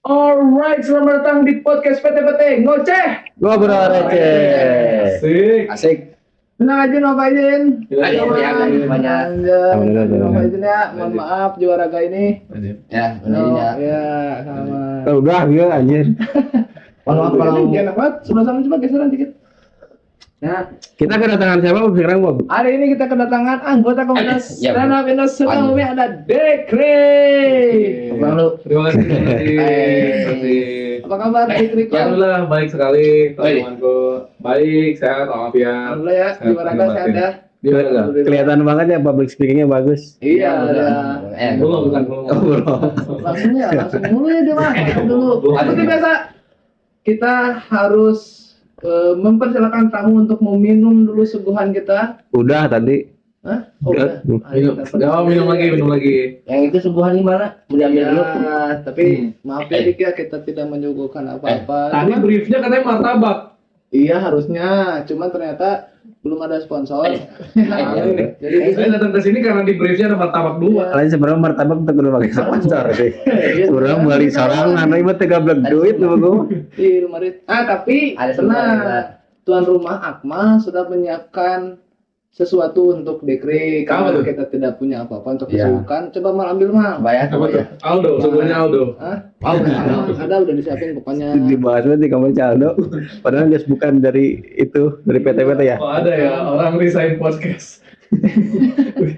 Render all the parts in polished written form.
Alright, selamat datang di podcast PT Ngoceh. Ngobrol receh. Asik. Asik. Tenang aja, ngapain? Ayo, banyak. Ngapain ya? Mohon maaf juara ini. Ya, Ya, sama. Udah, ya anjir. Kalau enak banget, sebelah sana coba geseran dikit. Nah, Kita kedatangan siapa sekarang, Bob? hari ini kita kedatangan anggota komunitas Ya, stand up Indo Sukabumi, ada Dekri. Lalu. Terima kasih. Apa kabar Dekri? Alhamdulillah baik sekali teman-temanku. Baik, sehat, walafiat. Alhamdulillah ya, di Baraga sehat ya. Di mana? Kelihatan banget ya public speakingnya bagus. Iya, ada. Belum, bukan belum. Langsung dulu ya dia mah. Langsung dulu. Seperti biasa kita harus mempersilakan tamu untuk meminum dulu suguhan kita. Udah tadi. Hah? Oh, udah. Minum lagi. Yang itu suguhan gimana? Mau diambil dulu? Tapi maaf ya Dik ya, kita tidak menyuguhkan apa-apa. Tadi Cuman- briefnya katanya martabak. Iya harusnya, cuman ternyata belum ada sponsor. Jadi Saya datang ke sini karena di briefnya ada martabak dua. Kalian sebenarnya martabak untuk udah pakai sponsor sih. Iya, Sebenarnya iya. beli sorangan, ini mah tega blek duit tuh gua. di lemari. Tapi Ada tenang, sebenarnya. tuan rumah Akmal sudah menyiapkan sesuatu untuk Dekri. Apa Kalau tuh? kita tidak punya apa-apa untuk Iya. disuguhkan, coba mal ambil mal. Bayar Apa tuh? Aldo, sebenarnya Aldo. Hah? Oh, Ada udah disiapin pokoknya. Dibahas nanti kamu Caldo. Padahal guys bukan dari itu, dari PT-PT ya. Oh ada ya, orang resign podcast.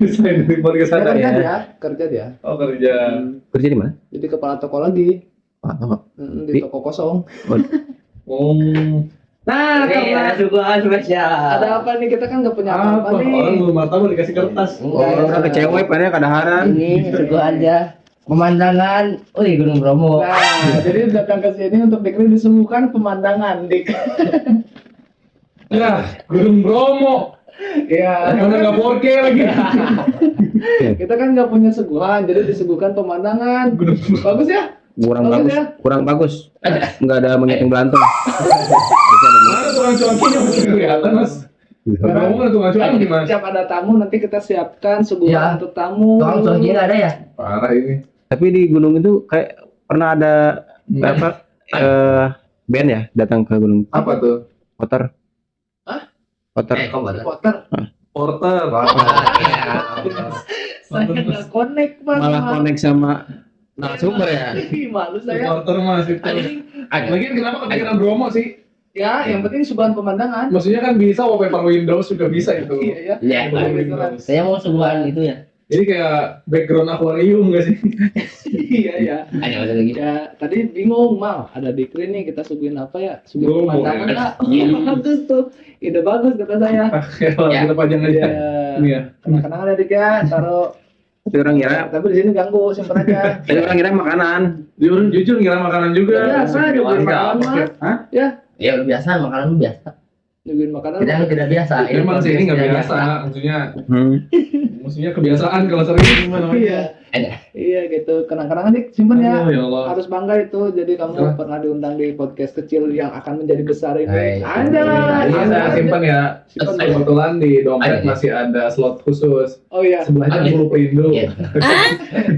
Resign dari podcast Dia ada kerja ya. dia, kerja dia. Oh kerja. Kerja di mana? Jadi kepala toko lagi. Oh, Di toko kosong. Oh, Nah, Ini karena ada suguhan spesial. ada apa nih? Kita kan nggak punya apa-apa apa? nih. Orang belum martabak dikasih kertas. orang kecewa padahal kadaharan. Ini suguhan aja. Pemandangan, Gunung Bromo. Nah, jadi datang ke sini untuk Dekri disuguhkan pemandangan, Dik. Ya, Gunung Bromo. Iya. Karena nggak 4K lagi. Kita kan nggak punya suguhan, jadi disuguhkan pemandangan. Bagus ya? Kurang Bagus bagus, ya? kurang bagus. Enggak ada monyet yang belantung. Mana tukang cuankinya mungkin kelihatan mas. Bromo kan tukang cuanki mas. Setiap ada tamu nanti kita siapkan suguhan Ya. untuk tamu. Tukang cuanki nggak ada ya? Parah ini. Tapi di gunung itu kayak pernah ada apa band ya datang ke gunung Apa tuh? Potter. Hah? Potter. Kok bener? Potter. Porter. Saya nggak connect mas. Malah connect sama narasumber ya. Ih, malu saya. Porter mas itu. Lagian kenapa kepikiran Bromo sih? Ya, yang penting suguhan pemandangan. Maksudnya kan bisa wallpaper Windows juga bisa itu. Iya ya. Iya. Windows. Saya mau suguhan itu ya. Jadi kayak background akuarium gak sih? Iya ya. Ada masalah lagi. Ya, tadi bingung mal, ada Dekri nih kita suguhin apa ya? Suguhin Bromo. pemandangan Kak. Iya. Bagus tuh. Ide bagus kata saya. Kalau Ya. kita panjang aja. Iya. Ini ya. Kenang-kenang ada Dik ya, taruh. Tapi orang kira, Tapi di sini ganggu, simpen aja. tapi orang kira makanan. Jujur ngira makanan juga. Biasa, nyuguhin makanan mah. Hah? Ya, Ya udah biasa, makanan biasa. nyuguhin makanan. Kita kan tidak biasa. Memang sih ini nggak tidak biasa. Hmm. Maksudnya kebiasaan kalau sering gimana? Iya. Ada. Iya gitu, kenang-kenangan Dik, simpen ya. Aduh, ya Allah. Harus bangga itu. Jadi kamu Hah? pernah diundang di podcast kecil yang akan menjadi besar ini. Hai. Ada. Ini saya simpan ya. Simpan dulu. Kebetulan di dompet Ada. masih ada slot khusus. Oh iya. Sebelahnya bulu Perindo. Iya.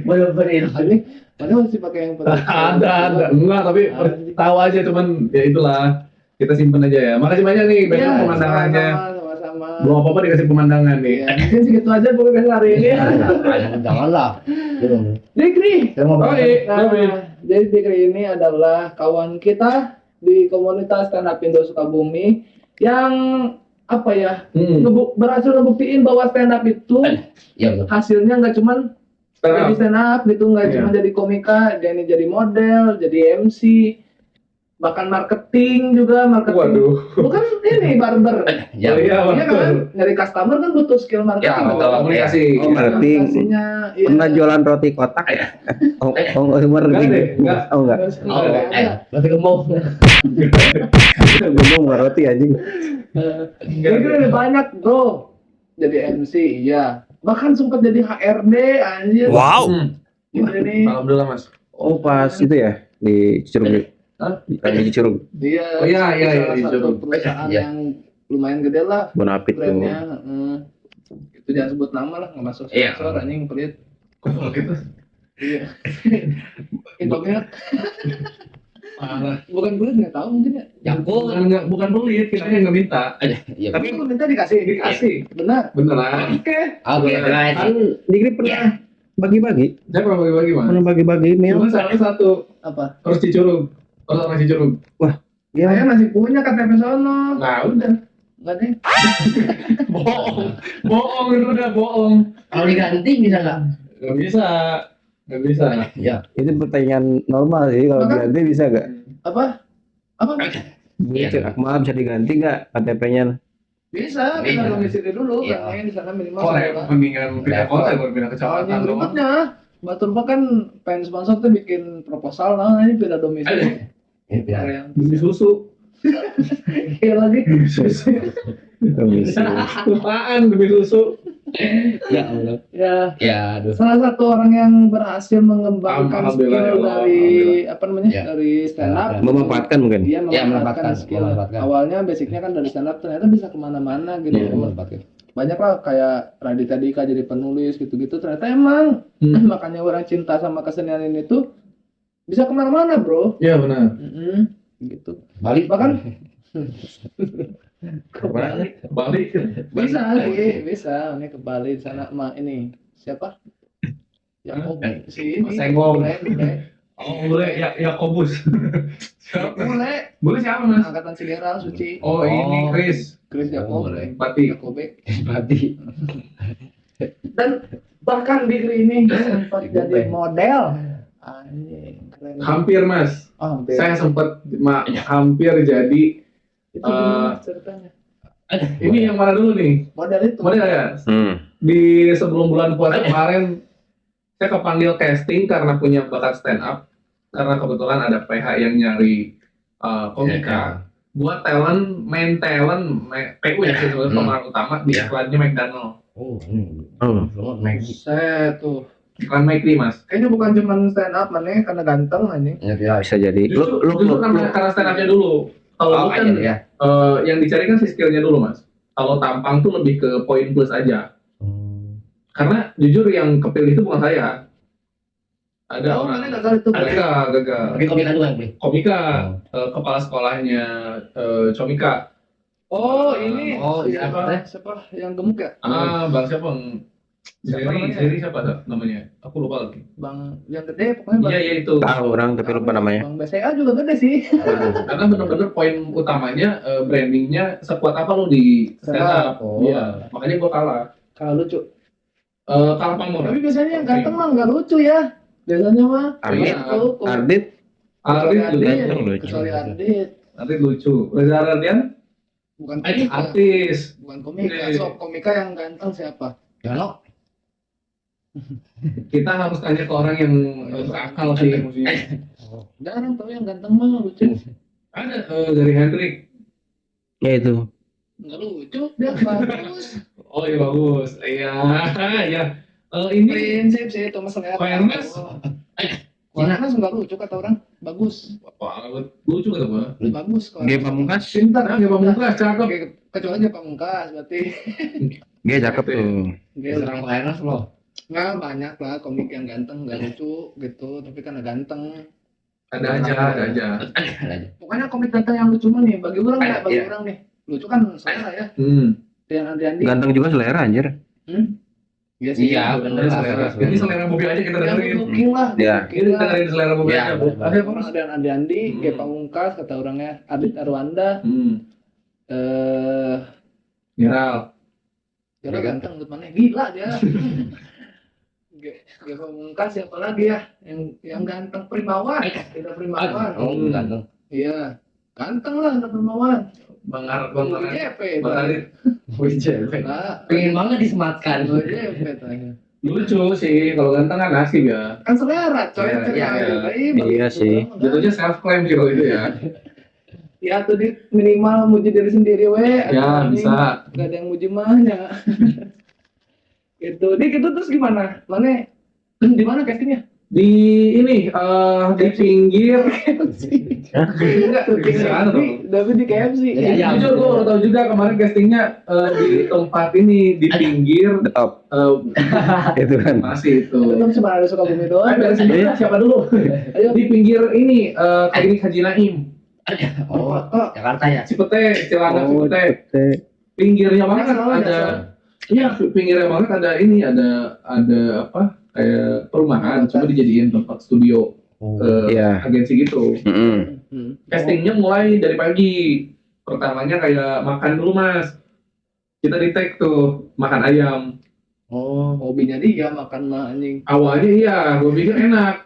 Bener-bener itu. Ini mana masih pakai yang Ada. Enggak, tapi tahu aja cuman ya itulah. Kita simpen aja ya. Makasih banyak nih banyak Iya, pemandangannya. Sama-sama. Belum apa-apa dikasih pemandangan nih. Iya, mungkin segitu aja podcast hari ini. Janganlah. Belum. Dekri. Kita mau Oh, bahas. iya. Nah, jadi Dekri ini adalah kawan kita di komunitas stand up Indo Sukabumi yang apa ya berhasil ngebuktiin bahwa stand up itu Ya betul. hasilnya nggak cuman jadi stand up gitu, nggak Iya. cuma jadi komika, dia ini jadi model, jadi MC, bahkan marketing juga, marketing. Waduh. Bukan ini barber. Ya. Oh, iya, Iya kan, betul. nyari customer kan butuh skill marketing. Ya, betul. Komunikasi. Oh, marketing. Komunikasinya, iya. Pernah jualan roti kotak ya? Oh, marketing. Enggak deh, enggak. Oh, enggak. Oh, berarti gembong. Gue mau roti anjing. Jadi lebih banyak bro. Jadi MC, iya. Bahkan sempat jadi HRD, anjir. Wow. Gitu nih. Alhamdulillah mas. Oh, pas itu ya di Curug. Hah? Di Curug. Dia Oh, iya, iya, salah iya, satu Curug. perusahaan Iya. yang lumayan gede lah Bonapit tuh. brandnya. Itu jangan sebut nama lah, nggak masuk Iya. sponsor anjing pelit. Kok gitu? Iya. Indomilk. Parah. Bukan pelit nggak tahu mungkin ya. Jago. Bukan pelit, kita yang nggak minta. Iya. Tapi lu minta dikasih. Dikasih. Benar. Beneran. Oke. Oke, terima kasih. Kan Digri pernah bagi-bagi. Saya pernah bagi-bagi mas. Pernah bagi-bagi meal. Cuma salah satu Apa? harus Cicurug. Harus orang Cicurug. Iya. Saya masih punya KTP sono. Nah udah. Enggak deh. Bohong itu udah bohong. Kalau diganti bisa nggak? Gak bisa. Gak bisa. Iya. Itu pertanyaan normal sih kalau Maka- diganti bisa gak? Apa? Apa? Iya. Maaf bisa diganti gak KTP-nya? Bisa, Bisa. kita domisili dulu. Iya. Karena di sana minimal. Kok mendingan pindah kota baru pindah kecamatan Soalnya doang. ribetnya. Mbak Turba kan pengen sponsor tuh bikin proposal, nah ini beda domisili. Iya. Yang Demi susu. iya lagi. Bisa. Apaan demi susu? Ya Allah. Ya, Ya, aduh. salah satu orang yang berhasil mengembangkan Alhamdulillah, ya skill Allah, dari alhamdulillah. apa namanya Ya. dari stand up. Ya. Memanfaatkan mungkin. Dia Ya, memanfaatkan skill. memanfaatkan. Awalnya basicnya kan dari stand up ternyata bisa kemana-mana gitu. Iya, memanfaatkan. Banyak lah kayak Raditya Dika jadi penulis gitu-gitu. Ternyata emang makanya orang cinta sama kesenian ini tuh bisa kemana-mana bro. Iya benar. Gitu. Balik Bahkan Balik. bisa sih, bisa. Ini ke Bali di sana sama ini siapa? Yakob si ini. Senggol. Bule. Oh boleh ya Yakobus. Bule. Boleh siapa mas? Angkatan Sigera Suci. Oh ini Chris. Chris Yakob. boleh. Pati. Yakobe. Mati. Dan bahkan Digri ini sempat Yakobe. jadi model. Anjing, keren. Hampir mas. Oh, hampir. Saya sempat hampir jadi. Itu gimana ceritanya? Ini yang mana dulu nih? Model itu. Model ya. Di sebelum bulan puasa kemarin saya kepanggil casting karena punya bakat stand up karena kebetulan ada PH yang nyari komika buat main talent PU ya sebenarnya pemeran utama di iklannya McDonald Oh, ini. Oh. Selamat Maggie. Set tuh. iklan McD mas. Kayaknya bukan cuma stand up mana karena ganteng anjing. Ya, Bisa jadi. Justru karena stand upnya dulu. Kalau Oh, bukan ya. yang dicari kan si skillnya dulu mas. Kalau tampang tuh lebih ke poin plus aja. Karena jujur yang kepilih itu bukan saya. Ada Oh, orang mana gagal itu? gagal. Tapi komika juga yang beli. Komika, kepala sekolahnya Comika. Oh, ini. Oh, siapa? Siapa yang gemuk ya? Bang siapa? Siapa namanya? Seri siapa namanya? Aku lupa lagi. Bang yang gede pokoknya Bang. Iya iya itu. Tahu orang tapi lupa namanya. Bang BCA juga gede sih. Karena benar-benar poin utamanya brandingnya sekuat apa lo di stand up. Oh. Iya, makanya gua kalah. Kalau lucu. Kalah pamor. Tapi biasanya yang ganteng mah nggak lucu ya. Biasanya mah. Ardit. Itu, Ardit. Ardit Kecuali juga. ganteng lucu. Kecuali Ardit. Ardit lucu. Reza Radian Bukan komika. artis. Bukan komika. So, komika yang ganteng siapa? Jano. Kita harus tanya ke orang yang berakal sih maksudnya. Jarang tau yang ganteng mah lucu. Ada dari Hendrik. Ya itu. Nggak lucu, dia bagus. Oh iya bagus. Iya, ya. Ini Prinsip sih itu masalah. Pak Ernest. Pak Ernest nggak lucu kata orang. Bagus. lucu kata gua. Bagus kok. Dia pamungkas. Pintar. Nah, dia pamungkas cakep. Kecuali dia pamungkas berarti. Dia cakep tuh. Dia Serang Pak loh. nggak banyak lah komik yang ganteng nggak lucu gitu tapi karena ganteng Ada aja. pokoknya komik ganteng yang lucu mah nih bagi orang ya bagi Iya. orang nih lucu kan selera ya Dian Andriandi Ganteng juga selera anjir. iya sih Iya, bener. Ini selera. Ini selera Bobi aja kita ya dengerin. booking lah Ya. booking Ini lah dengerin selera Bobi Ya, aja, Bu. bener. Ada apa, Mas? ada Dian Andriandi Ge Pamungkas kata orangnya Adit Arwanda Viral. Dia ganteng menurut mana gila dia Ge Pamungkas siapa lagi ya yang ganteng Primawan tidak Primawan Oh, ganteng. iya ganteng lah ada Primawan Bang Arif. JP Bang Arif. nah Pengen banget disematkan. JP tanya Lucu sih, kalau ganteng kan nasib ya. kan selera coy Iya, iya sih. Jatuhnya self claim sih kalau itu ya. ya tuh di minimal muji diri sendiri we Ya, bisa. gak ada yang muji mahnya gitu dik itu terus gimana mana di mana castingnya Di ini di pinggir enggak di pinggir anu tuh. Tapi di KFC. Jadi ayam. Jujur gue tahu juga kemarin castingnya di tempat ini di pinggir The Top. Itu kan. masih itu. Tetap cuma ada Sukabumi doang. Ayo beresin dulu, siapa dulu? Ayo. Di pinggir ini klinik Haji Naim. Oh, Jakarta ya. Cipete, Cilana Oh, Cipete. Pinggirnya banget Nggak salah, ada. Iya, pinggirnya banget ada ini ada apa? Kayak perumahan, coba dijadiin tempat studio Iya. agensi gitu. Mm-mm. Castingnya mulai dari pagi. Pertamanya kayak makan dulu mas. Kita di tag tuh makan ayam. Oh, hobinya dia makan mah anjing. Awalnya iya, gue pikir enak.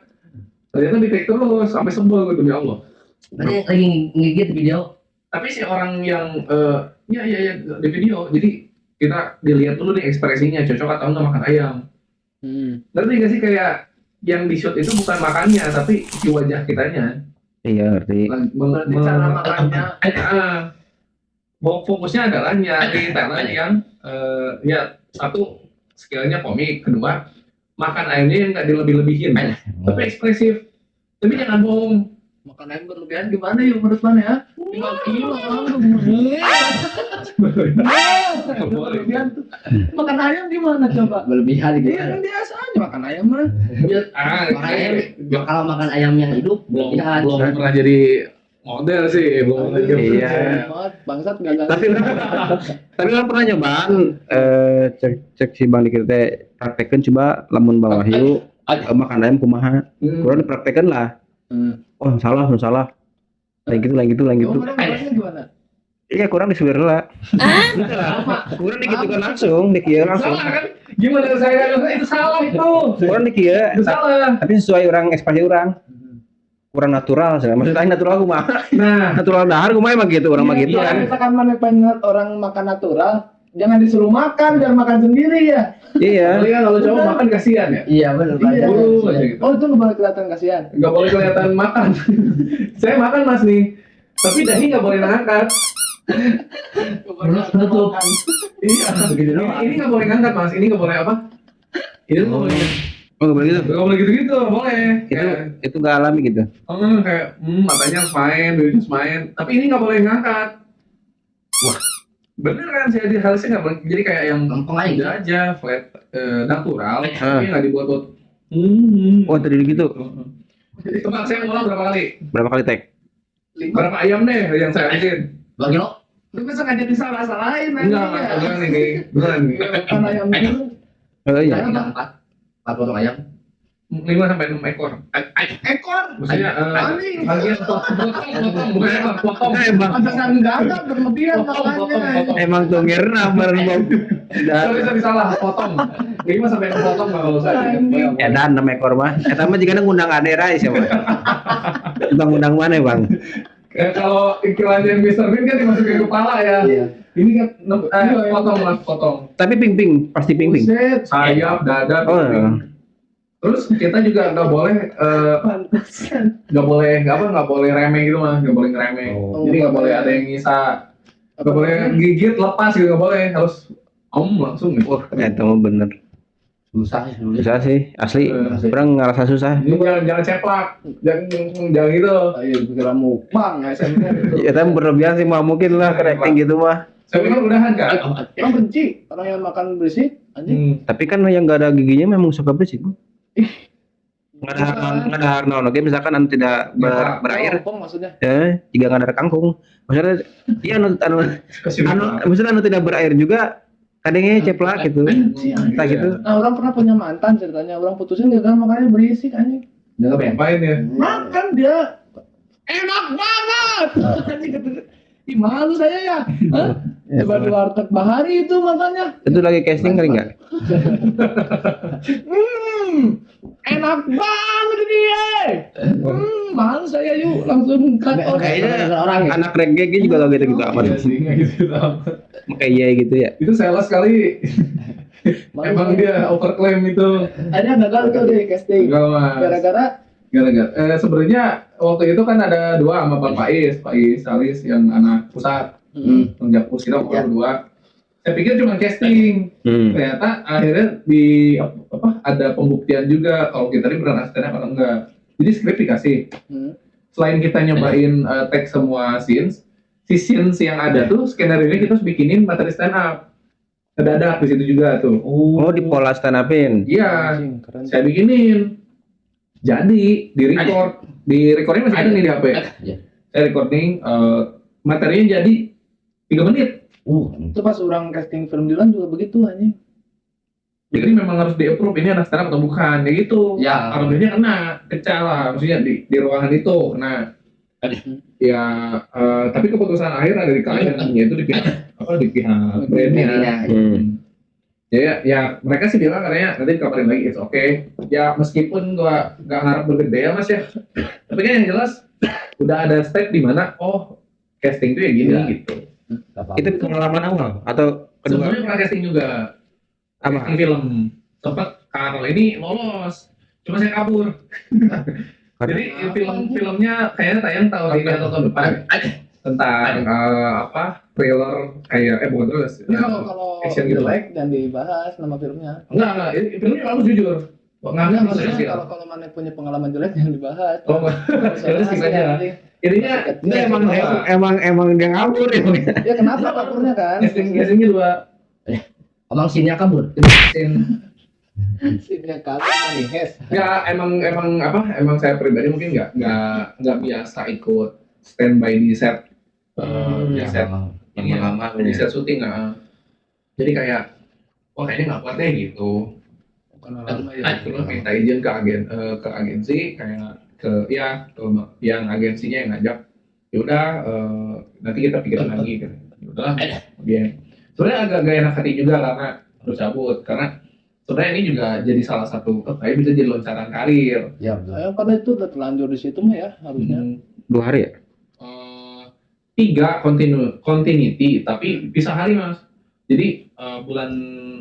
Ternyata di tag terus sampai sebel gitu ya Allah. Berarti lagi ngigit video. Tapi si orang yang ya di video, jadi kita dilihat dulu nih ekspresinya cocok atau enggak makan ayam. Ngerti gak sih kayak yang di shoot itu bukan makannya tapi si wajah kitanya. Iya, ngerti. Berarti cara makannya Fokusnya adalah nyari talent yang ya satu skillnya komik, kedua makan ayamnya yang nggak dilebih-lebihin, tapi ekspresif. Tapi jangan bohong. makan ayam berlebihan gimana ya menurut mana ya? 5 kilo berlebihan tuh. Makan ayam gimana coba? Berlebihan gitu. Iya kan biasa aja makan ayam mah. Makan ayam. Kalau makan ayam yang hidup belum berlebihan. pernah jadi model sih, belum pernah jadi Iya. Bangsat gagal. Tapi kan pernah nyobaan cek si Bang Dikir teh praktekeun coba lamun Bang Wahyu makan ayam kumaha. Kurang dipraktekeun lah. Oh, salah. Lain gitu. Oh, makannya gimana? Iya, kurang disulir lah. Kurang dikitukan langsung, dikieu langsung. salah kan? Gimana saya itu salah itu? Kurang dikieu, Itu salah. tapi sesuai orang ekspresi orang. Kurang natural, maksudnya natural kumaha? Nah, Natural dahar kumaha emang gitu, orang mah gitu Iya, kan. misalkan mana pengen orang makan natural, jangan disuruh makan, biar makan sendiri ya. Iya. apalagi kan kalau cowok makan kasihan ya. Iya benar. Iya. Buru aja gitu. Oh itu nggak boleh kelihatan kasihan. Nggak boleh kelihatan makan. Saya makan mas nih, tapi dahi nggak boleh ngangkat. Tutup. Iya. Begitu doang. Ini nggak boleh ngangkat mas. Ini nggak boleh apa? Ini nggak boleh. Oh, nggak boleh gitu. Nggak boleh gitu-gitu. Boleh. Itu nggak alami gitu. Kayak matanya harus main, duitnya harus main. Tapi ini nggak boleh ngangkat. Wah, bener kan sih harusnya nggak boleh. Jadi kayak yang Gampang aja. udah aja flat, natural. Ah. Tapi nggak dibuat-buat. Oh, tadi gitu. Jadi coba saya ulang berapa kali? Berapa kali tag? Berapa ayam deh yang saya bikin? Bagi lo. Itu bisa nggak jadi salah-salahin Enggak, beneran nih, beneran nih. Makan ayam dulu. Oh iya. Ayam 4 potong ayam. 5 sampai 6 ekor. Ekor. Maksudnya Anjing. bagian potong, bukan ekor, potong. Jangan gagal berlebihan makannya. Emang tuh ngerna bareng Bang. Sorry, salah, potong. 5 sampai 6 potong kalau saya. Edan 6 ekor mah. Eta mah jigana ngundang ade rai siapa. Bang ngundang mana, Bang? Kalau iklannya Mr. Bean kan dimasukin ke kepala ya. Iya. Ini kan potong mas, potong. Tapi ping-ping, pasti ping-ping. Buset. Sayap, dada, Oh, kuping. Terus kita juga nggak boleh Pantesan. nggak boleh remeh gitu mas, nggak boleh ngeremeh. Oh. Jadi nggak boleh ada yang nyisa, nggak boleh gigit lepas gitu, nggak boleh, harus langsung gitu. Wah, eta mah bener. Susah sih nulis. Susah sih, asli. Orang ngerasa susah. Ini jangan ceplak, jangan gitu. Ayo kira mukbang SMK itu. Eta berlebihan sih mah mungkin lah acting gitu mah. Saya pikir udahan kan. Orang benci orang yang makan berisik anjing. Tapi kan yang nggak ada giginya memang suka berisik, Bu. Nggak ada naon oke misalkan anu tidak berair. Ompong maksudnya. Jika nggak ada kangkung. Maksudnya iya maksudnya anu tidak berair juga kadangnya ceplak gitu. Entah gitu. Nah orang pernah punya mantan ceritanya orang putusin gara-gara makannya berisik anjing. Jangan ngapain ya. Makan dia enak banget. Anjing kata, ih malu saya ya. Hah? Coba di warteg Bahari itu makannya. Itu lagi casting kali nggak? Enak banget dia. Malu saya yuk langsung cut off. Kayaknya orang ya. Anak reggae juga kalau gitu amat. Iya sih, nggak gitu. Kayak iya gitu ya. Itu sales kali. Emang dia overclaim itu. Akhirnya gagal tuh di casting. Enggak mas. Gara-gara Sebenarnya waktu itu kan ada 2 sama Pak Is Salis yang anak pusat. Yang Jakpus kita Ya. berdua. Saya pikir cuma casting. Ternyata akhirnya di ada pembuktian juga kalau kita ini beneran stand up atau enggak. Jadi skrip dikasih. Selain kita nyobain take semua scenes, si scenes yang ada tuh skenario-nya kita harus bikinin materi stand up. Kedadak di situ juga tuh. Oh, di pola stand upin. Iya, Anjing, keren. saya bikinin. Jadi di recordnya masih ada nih di HP. Saya recording materinya jadi 3 menit. Itu pas orang casting film Dilan juga begitu anjing. Jadi memang harus di-approve ini anak stand up atau bukan, kayak gitu. Ya. Alhamdulillah kena, pecah lah, maksudnya di ruangan itu kena. Ya, tapi keputusan akhir ada di kalian, yaitu di pihak brandnya. Ya, mereka sih bilang katanya nanti dikabarin lagi, it's okay. Ya meskipun gua nggak harap bergede ya mas ya, tapi kan yang jelas udah ada step di mana, casting tuh ya gini gitu. Itu pengalaman awal atau kedua? Sebelumnya pernah casting juga. Apa? Casting film. Sempat Karl ini lolos. Cuma saya kabur. Jadi filmnya kayaknya tayang tahun ini atau tahun depan. Tentang thriller kayak bukan thriller. Ini kalau action gitu. jelek dan dibahas nama filmnya. Enggak, ini filmnya bagus jujur. Enggak, Nggak maksudnya bisa kalau mana punya pengalaman jelek jangan dibahas. Jadi skip aja. Intinya emang dia ngabur ya. Ya kenapa kaburnya kan? castingnya 2. Emang sinnya kabur. Sinnya kabur manihes. Ya emang saya pribadi mungkin nggak biasa ikut standby di set di set Yang lama di set syuting jadi kayak kayaknya nggak kuat deh gitu. Karena lama ya. Terus minta izin ke agensi kayak ke yang agensinya yang ngajak. Ya udah nanti kita pikirin lagi kan. Ya udahlah. Sebenarnya agak gak enak hati juga karena harus cabut karena sebenarnya ini juga jadi salah satu kayak bisa jadi loncaran karir. Ya betul. Karena itu udah terlanjur di situ mah ya harusnya. 2 hari ya? 3 continuity tapi pisah hari mas. Jadi bulan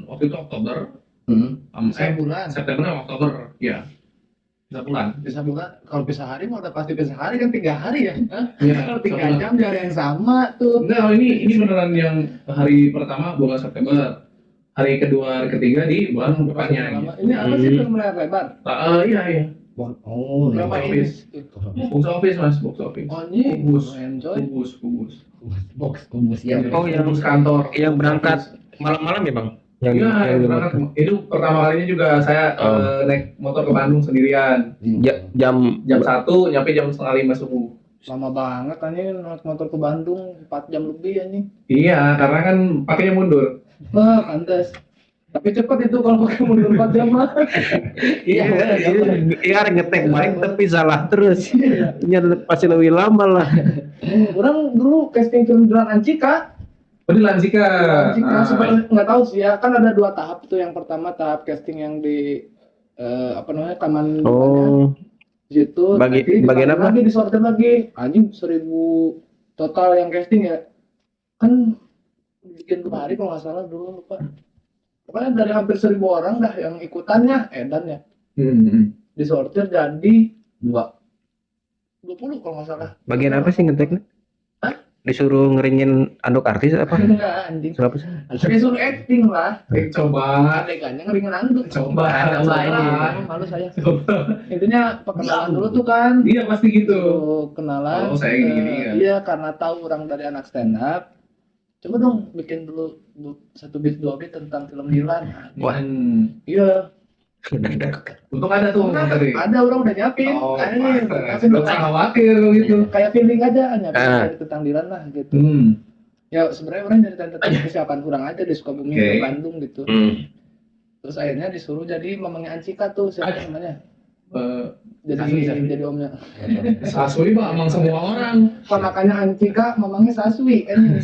waktu itu Oktober, Bulan. September sama Oktober, ya. Bisa bulan. Bisa bulan. Kalau bisa hari mah udah pasti bisa hari kan 3 hari ya. Iya, Kalau 3 jam di hari yang sama tuh. Enggak, ini beneran yang hari pertama bulan September, hari kedua, hari ketiga di bulan depannya. Ini apa sih film layar lebar? Iya. Oh, Berapa ini? Box office mas, box office. Anjing, Kubus. enjoy. Kubus. box kumbus ya. Oh, yang Kubus kantor. yang berangkat malam-malam ya bang? Iya, yang berangkat. Itu pertama kalinya juga saya naik motor ke Bandung sendirian. Jam Jam 1, nyampe jam 4:30 subuh. Lama banget anjing naik motor ke Bandung 4 jam lebih anjing. Iya, karena kan pakainya mundur. Wah, pantes. Tapi cepat itu kalau pakai mundur 4 jam mah. Iya, ngetek baik tapi salah terus. Nyari pasti lebih lama lah. Orang dulu casting film Dilan Ancika. Di Lansika. Sebenarnya nggak tahu sih ya, kan ada 2 tahap tuh. Yang pertama tahap casting yang di taman situ. Bagian apa? Lagi disortir lagi. Anjing 1000 total yang casting ya. Kan bikin 2 hari kalau nggak salah dulu lupa. Pokoknya dari hampir 1000 orang dah yang ikutannya edan ya. Disortir jadi 20 kalau nggak salah. Bagian apa sih ngeteknya? Disuruh ngeringin anduk artis apa? Enggak anjing. Siapa sih? Suruh acting lah. Coba. Adegannya ngeringin anduk. Coba ini. Malu saya. Intinya perkenalan dulu tuh kan. Iya pasti gitu. Tuh, kenalan. Oh, saya gini-gini ya. Iya, karena tahu orang dari anak stand up. Coba dong bikin dulu 1 bit 2 bit tentang film Dilan. Wah. Iya. Untung ada tuh tadi. Ada orang udah nyiapin. Gak usah khawatir kalau gitu. Kayak feeling aja nyiapin tentang Dilan lah gitu. Ya sebenarnya orang nyeritain tentang kesiapan kurang aja di Sukabumi ke Bandung gitu. Terus akhirnya disuruh jadi mamangnya Ancika tuh siapa namanya? Jadi omnya. Saswi pak, emang semua orang. Ponakannya Ancika, mamangnya Saswi kan.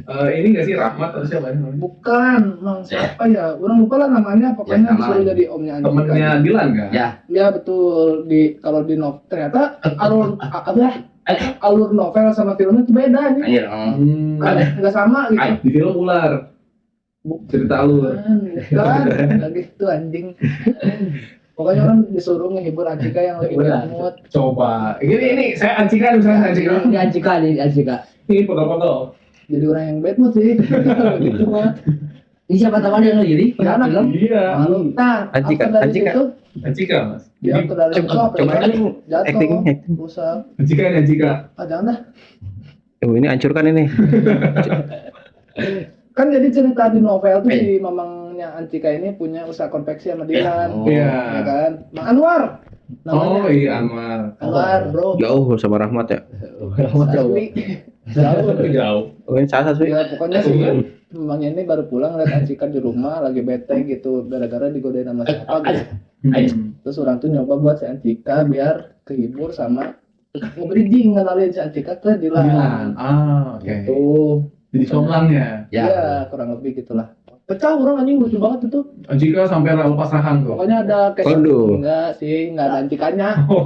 Ini nggak sih Rahmat atau siapa ya? Bukan, mang siapa ya? Orang lupa lah namanya. Pokoknya disuruh jadi omnya Ancika. Temennya Dilan kan? Ya betul. Kalau di novel ternyata alur novel sama filmnya itu beda nih. Nggak sama gitu. Di film ular. Cerita alur. Kan, lagi itu anjing. Pokoknya orang disuruh ngehibur Ancika yang lagi bad mood. Coba. Ini saya Ancika misalnya Ancika. Ini Ancika nih, Ancika. Ini foto-foto. jadi orang yang bad mood sih. Gitu mah. Ini siapa teman yang jadi? Ya, anak. Film? Iya. Malu. Nah, Anjika, apa dari Anjika. situ? Anjika mas. Dia apa dari situ? Coba Apa dari acting, jatuh, acting. rusak. Anjika ini Anjika. Ah, jangan dah. Oh, ini hancurkan ini. Kan jadi cerita di novel tuh si mamangnya Antika ini punya usaha konveksi sama Dilan. Oh. Iya. Ya kan? Mak Anwar. Oh iya Anwar. Anwar, bro. Jauh sama Rahmat ya. Asli. Jauh. Oh, ini salah sih. Ya pokoknya sih mamangnya ini baru pulang lihat Antika di rumah lagi bete gitu gara-gara digodain sama siapa gitu. Terus orang tuh nyoba buat si Antika biar kehibur sama nge-bridging ngenalin si Antika ke Dilan. Ah, oke. Gitu. Jadi somlangnya. Ya, kurang lebih gitulah. Pecah orang anjing lucu banget itu. Anjika sampai lepas rahang tuh. Pokoknya ada casting Waduh. enggak ada Antikanya. Oh,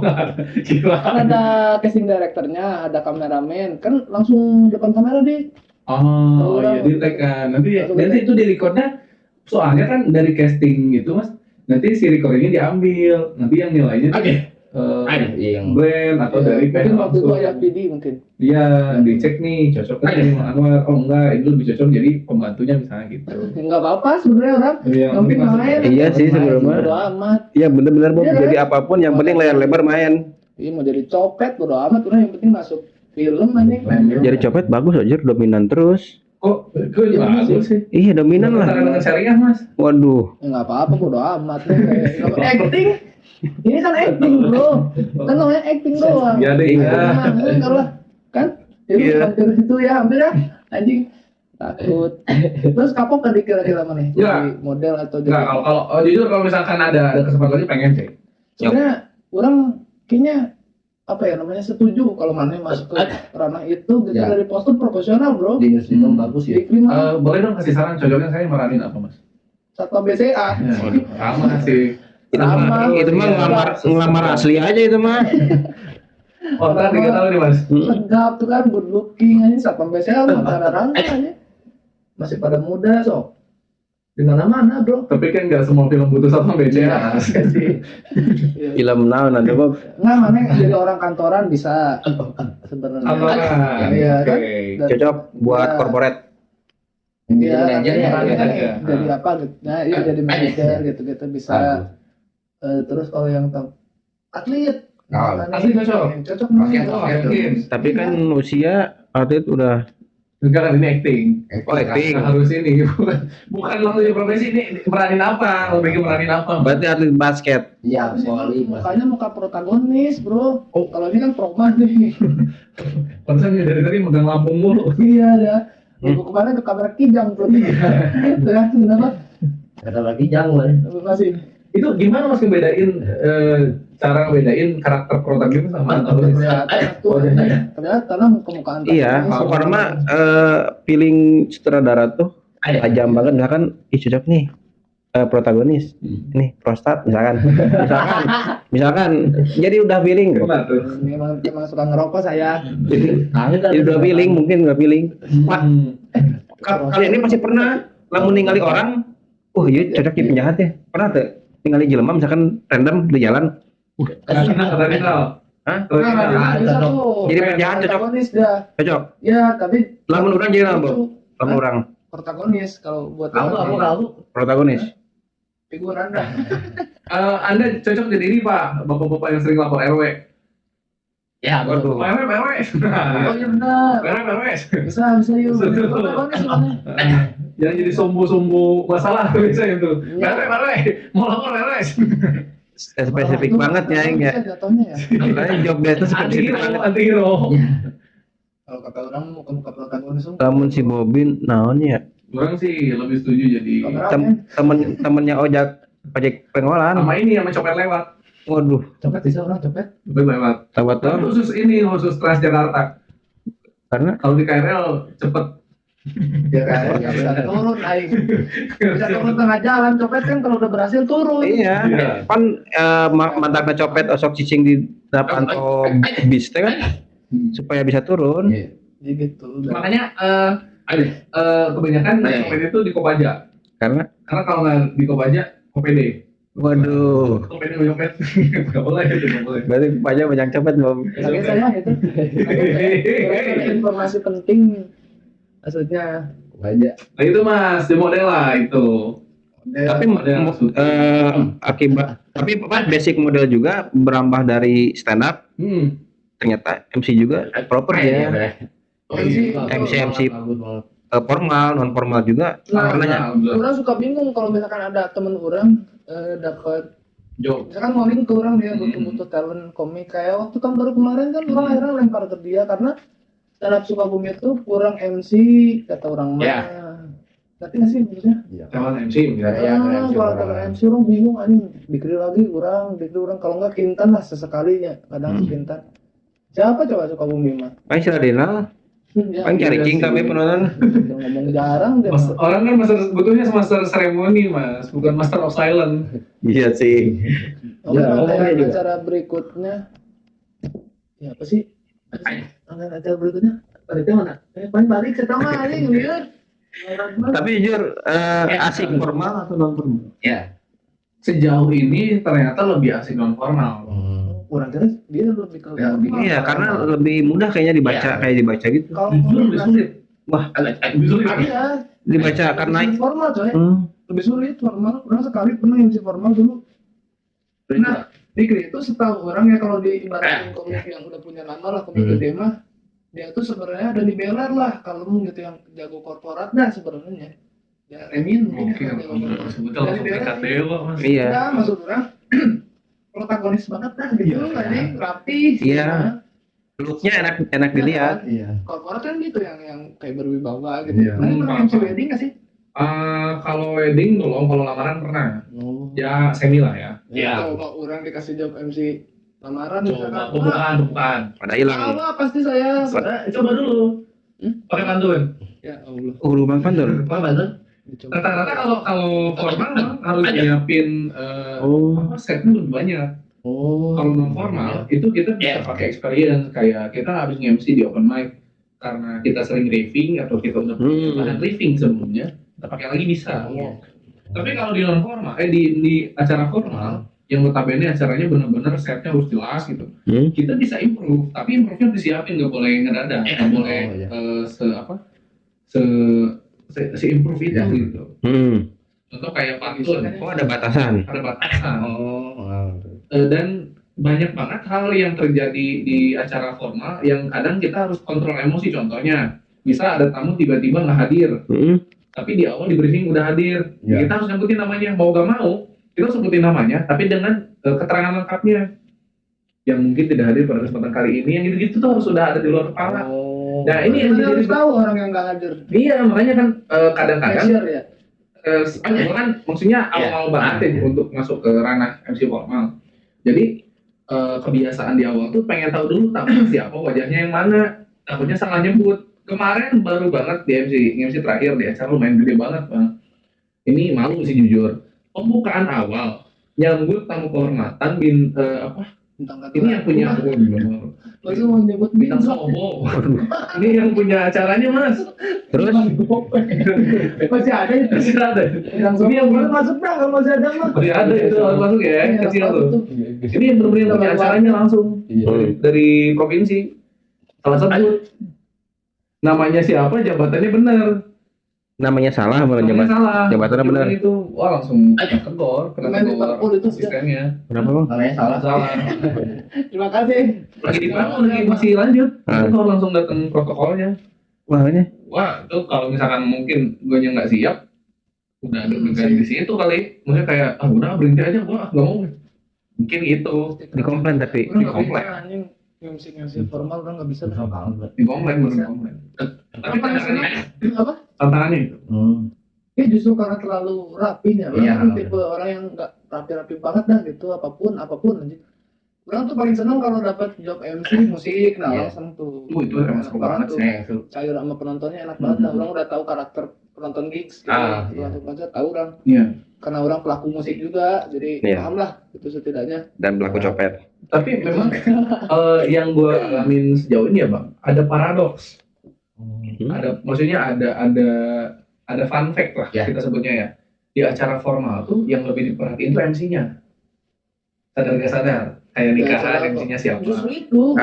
gila. Kan ada casting directornya, ada kameramen, kan langsung depan kamera deh. Oh, iya di tag kan. Nanti itu di recordnya. Soalnya kan dari casting itu mas, nanti si recordingnya diambil. Nanti yang nilainya yang brand atau Ya, dari mungkin waktu itu langsung. ayah PD mungkin. Iya, dicek nih cocok kan ini sama Anwar. Oh enggak, ini lebih cocok jadi pembantunya misalnya gitu. Enggak apa-apa sebenarnya orang. Iya, Mungkin masuk. main. Iya sih sebelumnya. Bodo amat. Iya bener-bener Bob. Iya, Jadi kan? apapun yang penting layar lebar main. Iya mau jadi copet bodo amat, orang yang penting masuk film anjing. Jadi copet bagus aja, dominan terus. Kok itu Iya, bagus sih. Iya dominan lah. Dengan syariah mas. Waduh. Enggak apa-apa bodo amat. Acting. Ini kan acting, bro. Kan namanya acting doang. Ya deh. Nah, enggak lah. Kan? Jadi Iya. hampir situ ya, hampir ya. Anjing. Takut. Terus kapok kan kira-kira mana? Enggak. Jadi model atau jadi Enggak, kalau jujur kalau misalkan ada kesempatan lagi pengen sih. sebenarnya orang kayaknya apa ya namanya setuju kalau mana masuk ke ranah itu gitu Ya. dari postur profesional, bro. di industri film bagus ya. Iklim Boleh dong kasih saran cocoknya saya meranin apa mas? Satpam BCA. Sama sih. Itu mah ngelamar asli aja itu mah. Oh, tadi 3 tahun nih mas. Tegap tuh kan, good looking aja Satpam BCA lu cara ranah aja. Masih pada muda sok. Di mana-mana, bro. Tapi kan nggak semua film butuh sama BCA. Film naon nanti Bob. Nggak, mana jadi orang kantoran bisa sebenarnya. Iya kan? Dan- Cocok buat Ya. corporate. Iya, manajer ya. perannya kan ya. jadi apa gitu. Nah, iya jadi manajer gitu-gitu bisa. Terus kalau yang atlet, Atlet cocok. cocok Pasti nih. cocok. Yakin. Tapi kan usia atlet udah. Enggak kan ini acting. Oh, acting. Nggak harus ini. Bukan langsung jadi profesi ini meranin apa? Lebih ke meranin apa? Berarti atlet basket. Iya, Tapi sih, voli. mukanya muka protagonis, bro. Oh, kalau ini kan proma nih. Pantesan dari tadi megang lambung mulu. Iya ya. Ibu kemarin ke kamera kijang tuh. Itu kan kenapa? Kata lagi jangan. Masih Itu gimana mas ngebedain cara ngebedain karakter protagonis sama antagonis? ternyata lah kemukaan Iya, protagonis. karena mah feeling sutradara tuh tajam banget. Misalkan, ih cocok nih protagonis, nih prostat misalkan, jadi udah feeling. Benar tuh. Memang suka ngerokok saya. Jadi udah feeling, mungkin udah feeling. Wah, kali ini pasti pernah lamun ningali orang, iya cocok jadi penjahat ya. Pernah tuh ningali jelema misalkan random di jalan, Kata Rinal. hah? Nah, bisa tuh. Jadi penjahat cocok. Protagonis dah. Cocok. Ya, tapi Lamun orang jadi apa? itu Lamun orang protagonis kalau buat Kamu. protagonis. figuran dah. Anda cocok jadi ini pak, bapak-bapak yang sering lapor RW. Ya, Waduh. RW, RW. Oh iya benar. RW. Bisa yuk. Bisa. Protagonis mana? Jangan jadi sumbu-sumbu masalah biasanya itu. Iya. RW, mau lapor RW. Spesifik banget ya, Bisa enggak. jatuhnya ya. Karena job desk itu spesifik banget. Anti hero. Kalau kata orang muka protagonis semua. Lamun si Bobin naonnya Orang sih lebih setuju jadi temennya ojek pengolahan. sama ini yang mencopet lewat. Waduh, Copet bisa orang copet. Copet lewat. lewat Tapi doang. khusus Transjakarta. Karena Kalau di KRL cepet. Ya kan, ya bisa turun aing. Bisa turun tengah jalan, copet kan kalau udah berhasil turun. iya, Iya. kan mantapnya copet osok cicing di depan bis teh kan supaya bisa turun. Jadi gitu. Makanya kebanyakan copet itu di Kopaja. Karena Karena kalau nggak di Kopaja, Kopede. waduh, Kopede nyopet. Nggak boleh itu, nggak boleh. berarti banyak copet Bob. Tapi saya itu ada informasi penting maksudnya. Aja. Nah itu mas, di model lah itu. Tapi model akibat tapi apa basic model juga berambah dari stand up ternyata MC juga proper ya. MC formal non formal juga pernah ya. Orang suka bingung kalau misalkan ada temen orang dapat job. misalkan ngomongin ke orang dia butuh talent komik kayak waktu tahun baru kemarin kan orang akhirnya lempar ke dia karena stand up Sukabumi itu kurang MC kata orang mah. Tapi nggak sih maksudnya? Talent MC Kalau talent MC orang bingung anjing dikira lagi orang kalau nggak Kintan lah sesekalinya kadang Kintan. Siapa coba Sukabumi mah? Paling Siladinal, paling cari king tapi penonton Ngomong jarang deh. orang kan butuhnya master seremoni mas, bukan master of silence. iya sih. Acara berikutnya ya apa sih? Acara berikutnya panitia mana? Paling balik ke taman anjing lihat. Tapi jujur asik formal atau non formal? Ya. Sejauh ini ternyata lebih asik non formal. Kurang jelas dia lebih ke Iya karena lebih mudah kayaknya dibaca gitu. kalau Jujur lebih sulit. Wah Lebih sulit. iya dibaca karena formal coy lebih sulit formal orang sekali pernah MC formal dulu. Nah Dikri itu setahu orang ya kalau diibaratin komik yang udah punya nama lah komik gede mah dia tuh sebenarnya ada di beler lah kalau gitu yang jago korporat dah sebenarnya ya Remin mungkin Oke, yang jago korporat. sebetulnya langsung dekat mas. iya. Ya, maksud orang protagonis banget dah gitu anjing rapi Iya. Looknya enak dilihat. Iya. korporat kan gitu yang kayak berwibawa gitu. Iya. Nah, pernah MC wedding nggak sih? Kalau wedding belum, kalau lamaran pernah. Ya semi lah ya. Kalau orang dikasih job MC lamaran Coba, misalkan, bukan. Pada hilang. apa pasti saya Coba dulu. Pakai pantun. ya Allah Lubang pantur. dicoba. Rata-rata kalau formal memang harus nyiapin setnya lebih banyak. Kalau non formal itu kita bisa pakai experience kayak kita habis nge-MC di open mic karena kita sering briefing atau kita udah punya bahan briefing sebelumnya, kita pakai lagi bisa. Tapi kalau di non formal, di acara formal yang notabene acaranya benar-benar setnya harus jelas gitu. Kita bisa improve, tapi improve-nya disiapin, nggak boleh ngedadak, nggak boleh se improve itu gitu. Contoh kayak pantun, Ada batasan. ada batasan. Dan banyak banget hal yang terjadi di acara formal yang kadang kita harus kontrol emosi. Contohnya, bisa ada tamu tiba-tiba nggak hadir, tapi di awal di briefing udah hadir. Kita harus nyebutin namanya, mau gak mau kita harus sebutin namanya, tapi dengan keterangan lengkapnya. Yang mungkin tidak hadir pada kesempatan kali ini, yang gitu-gitu tuh harus sudah ada di luar kepala. Nah ini yang harus tahu orang yang nggak hadir. Iya, makanya kan kadang-kadang Cashier ya. kan maksudnya awal banget ya untuk masuk ke ranah MC formal. Jadi kebiasaan di awal tuh pengen tahu dulu tamu siapa, wajahnya yang mana, takutnya salah nyebut. Kemarin baru banget di MC terakhir di acara lumayan gede banget bang. Ini malu sih jujur. Pembukaan awal nyambut tamu kehormatan ini yang punya Lalu mau nyebut bintang sobo. Ini yang punya acaranya mas. Terus masih ada itu. Masih ada. Ini yang boleh masuk dah kalau masih ada mah. Masih ada itu harus masuk ya, kecil tuh. Ini yang benar-benar punya acaranya langsung dari provinsi. Salah satu namanya siapa, jabatannya benar. namanya salah malah Namanya salah. jabatannya benar. Itu wah langsung kena tegur itu asistennya. Kenapa bang? Namanya salah. Terima kasih. Lagi di Bandung lagi masih lanjut. Tegur langsung datang protokolnya. Wah ini Wah itu kalau misalkan mungkin gue nya nggak siap, udah ada berganti di situ kali. Maksudnya kayak udah berhenti aja, gua nggak mau. Mungkin gitu. dikomplain tapi Di komplek. Anjing MC formal orang nggak bisa. Di komplek baru di komplek. Tapi Apa? tantangannya itu. Ya justru karena terlalu rapinya. Orang tipe orang yang nggak rapi-rapi banget dah gitu. Apapun anjing. Orang tuh paling seneng kalau dapat job MC musik, langsung tuh. Itu emang seru banget sih. Cair sama penontonnya enak banget. Orang udah tahu karakter penonton gigs. Gitu. Tahu orang. Iya. Karena orang pelaku musik juga, jadi paham lah itu setidaknya. dan pelaku copet. Tapi memang yang gue alamin sejauh ini ya bang, ada paradoks. Maksudnya ada fun fact lah kita sebutnya ya. Di acara formal tuh yang lebih diperhatiin tuh MC-nya. Sadar gak sadar? Kayak nikahan MC-nya siapa? Justru itu.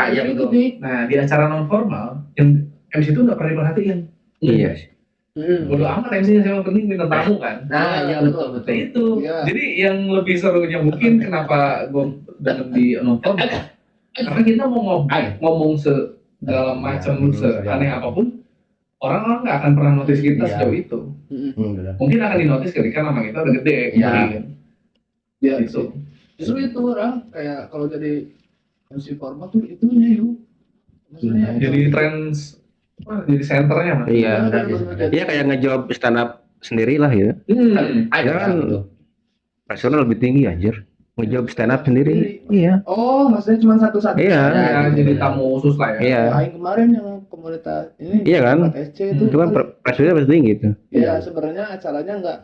Nah di acara non formal yang MC itu nggak pernah diperhatiin. Iya sih. Bodo amat MC-nya siapa, penting bintang tamu kan. Nah, iya betul. Itu. Iya. Jadi yang lebih serunya mungkin kenapa gue demen di nonton, karena kita mau ngomong segala macam seaneh apapun, orang nggak akan pernah notice kita Iya. sejauh itu. Benar. Mungkin akan dinotis ketika nama kita udah gede. Iya. mungkin. Ya, Gitu. justru itu orang kayak kalau jadi MC format tuh itunya yuk. Maksudnya Jadi jadi senternya mah. Iya. bener-bener jadi- Iya kayak ngejob stand up sendiri lah ya. Ya kan pressure lebih tinggi anjir. Ngejob stand up sendiri. Iya. Oh, maksudnya cuma satu-satu. Iya. Ya, jadi tamu khusus lah ya. Iya. Aing kemarin yang komunitas ini Iya kan? SC itu. Itu kan pressure lebih tinggi itu. Ya sebenarnya acaranya nggak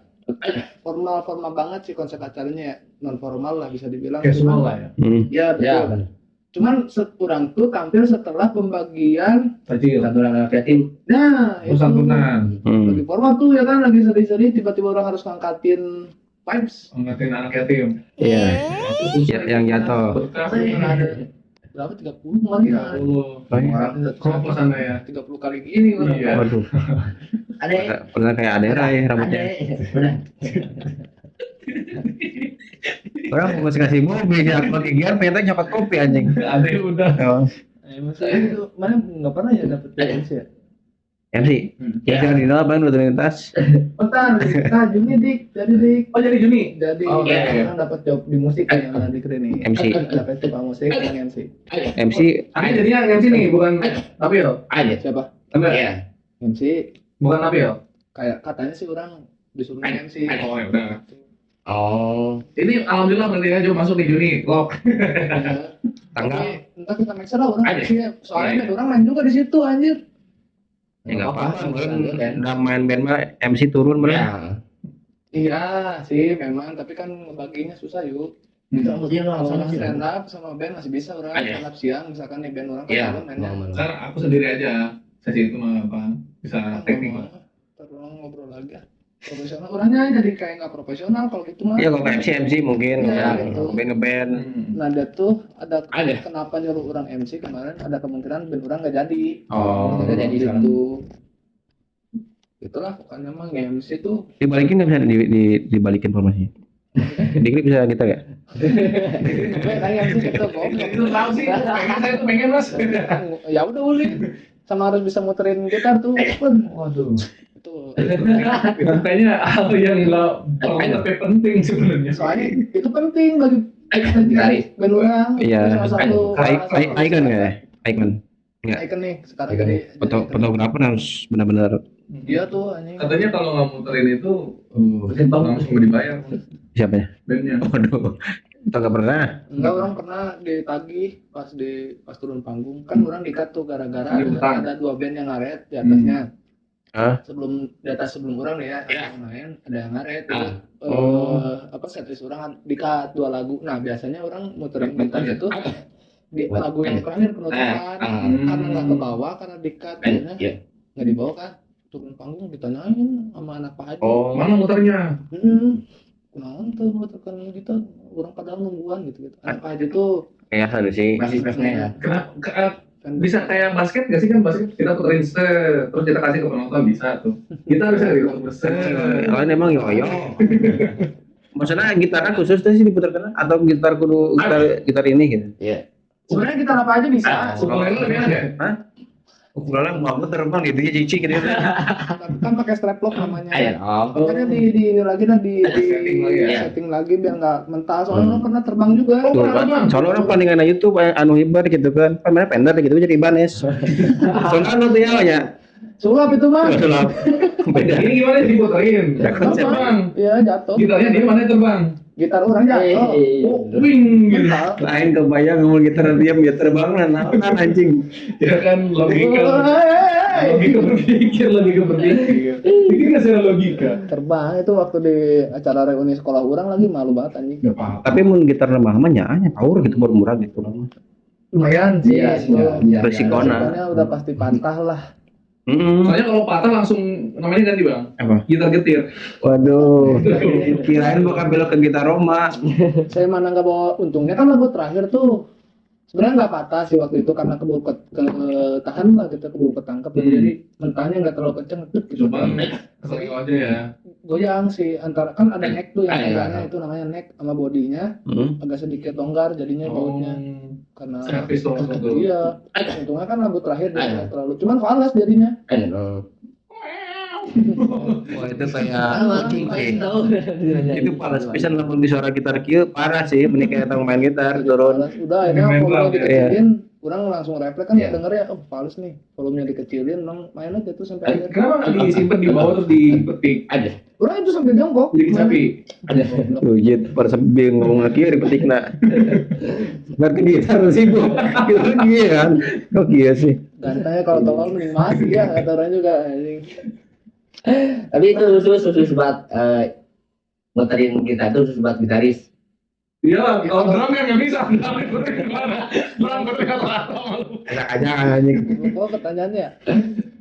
formal banget sih konsep acaranya ya. Non formal lah bisa dibilang. Casual lah ya. Ya betul. Ya, benar. Cuman kurang tuh tampil setelah pembagian. Kecil. Santunan anak yatim. Nah, Terus santunan. lagi formal tuh ya kan lagi sedih-sedih tiba-tiba orang harus ngangkatin vibes. Ngeliatin anak yatim. Iya. Ya, yang jatuh. Berkah. Ada berapa 30 kemarin Ya ya. Allah. Orang Kompasannya ya. 30 kali gini orang. Iya. Waduh. Ada. Pernah kayak Adera ya rambutnya. Benar. Orang mau kasih mobil ya pakai giar pengen nyokot kopi anjing. Ada udah. Oh. Maksudnya itu mana nggak pernah ya dapet MC ya? MC. Ya jangan dinol bang rutinitas. Bentar, nah Juni dik, jadi dik. Oh jadi Juni. Jadi Oke. orang dapat job di musik yang ada di keren ini. MC. Ada festival musik yang MC. MC Ini jadinya MC nih, bukan Napil. Aja siapa? Enggak. Iya. MC Bukan Napil. kayak katanya sih orang disuruh MC. Oh ya udah. Oh. Ini alhamdulillah berarti aja masuk di Juni. Lock. tanggal. Tapi, entah kita make lah orang Ada. MC ya. Soalnya band orang main juga di situ anjir. Ya nggak apa-apa. kan. Udah main band mah MC turun bener. Ya. Iya sih memang, tapi kan ngebaginya susah yuk. Itu maksudnya lo Kalau langsung stand up sama band masih bisa orang Ada. stand up siang misalkan di band orang Iya. kan mainnya. Ntar aku sendiri aja. Sesi itu mah apa? Bisa teknik lah. Terus ngobrol lagi. Profesional orangnya jadi kayak nggak profesional kalau gitu mah. Iya kalau MC mungkin Iya, ya, gitu. band. Nah ada tuh ada Ada. kenapa nyuruh orang MC kemarin ada kemungkinan band orang nggak jadi. Oh. Nggak jadi gitu. Itulah pokoknya mah MC tuh. Dibalikin nggak bisa dibalikin formasinya. Dikit bisa kita ya? Kayak MC gitu kok. Itu tahu sih. Pengen saya tuh pengen mas. Ya udah ulin. Sama harus bisa muterin gitar tuh. Waduh. Itu. Itu kayaknya hal yang nggak perlu tapi penting sebenarnya. Soalnya itu penting bagi band orang. Iya. Itu salah satu Icon ya? Icon. Enggak. Icon nih sekarang Icon. jadi. Fotografer harus benar-benar Iya tuh anjing. Katanya kalau nggak muterin itu langsung nggak dibayar siapa ya? bandnya. Waduh. Kita nggak pernah. Enggak, orang pernah ditagih pas turun panggung kan orang dikat tuh gara-gara Utang. ada dua band yang ngaret di atasnya. Hah? Sebelum di atas sebelum orang nih ya, yang main ada yang ngaret. Ah. Apa setlist orang dikat dua lagu. Nah, biasanya orang muterin gitar itu di lagu yang terakhir penutupan karena nggak ke bawah karena dikat akhirnya Iya. nggak dibawa kan turun panggung ditanyain sama anak Pak Haji. Mana muternya? Kenalan tuh muterkan gitar orang padahal nungguan gitu. Anak Pak Haji tuh Kayak sana sih. Masih pesnya ya. Kenapa? Bisa kayak basket gak sih kan basket kita puterin set terus kita kasih ke penonton bisa tuh. Kita bisa gitu set. Kalian emang yoyo. Maksudnya gitar kan khusus tuh sih diputarkan atau gitar gitar ini gitu. Iya. sebenarnya gitar apa aja bisa. Ukulele lebih enak ya? Ukurannya mau terbang gitu ya cici gitu. Tapi kan pakai strap lock namanya. Ayo. Makanya di ini lagi dah di Setting lagi ya? setting lagi biar nggak mental. Soalnya orang pernah terbang juga. Tuh kan, soalnya orang pandingan aja tuh anu hibar gitu kan. Kan mana pender gitu jadi Ibanez. Soalnya anu tuh ya. Sulap itu mah. Sulap. Beda. Ini gimana diputerin? Terbang. Iya jatuh. Gitarnya dia mana terbang? Gitar orang jatuh. Oh, wing gitu. Mental. Lain kebayang ngomong gitar diam ya terbang nah anjing. Ya kan logika. Logika berpikir. Ini nggak secara logika. Terbang itu waktu di acara reuni sekolah orang lagi malu banget anjing. Gak apa-apa. Tapi mun gitar mah nyaanya power gitu baru murah gitu. Lumayan sih. Iya, itu. iya. Resikona. Resikonya udah pasti patah lah. Soalnya kalau patah langsung namanya ganti bang. Apa? Gitar getir. Waduh. Kirain bakal belok ke gitar Roma. Saya mana nggak bawa untungnya kan lagu terakhir tuh sebenarnya nggak patah sih waktu itu karena ketahan lah kita keburu ketangkep jadi mentahnya nggak terlalu kenceng gitu. Cuma keselio aja ya. Goyang sih antara kan ada neck tuh yang tegaknya itu namanya neck sama bodinya agak sedikit longgar jadinya bautnya karena Servis tuh langsung tuh. iya untungnya kan rambut terakhir dia nggak terlalu cuman falas jadinya Wah itu kayak itu parah pisan lamun di suara gitar kieu parah sih menikah datang main gitar turun. Falas. Udah akhirnya volumenya dikecilin orang langsung refleks kan denger ya oh fals nih volumenya dikecilin orang main aja tuh sampai akhir Kenapa nggak disimpan di bawah terus dipetik? Ada. orang itu sambil jongkok Jadi sapi. Ujit pada sambil ngomong lagi dipetik nak. Ngerti gitar sih bu. Iya kan. Kok iya sih. gantanya kalau tolong mending mati ya kata orang juga anjing. Tapi itu khusus buat muterin gitar tuh khusus buat gitaris. Iya, kalau drum kan nggak bisa. Drum itu gimana? Drum berkata Enak aja anjing. Oh pertanyaannya ya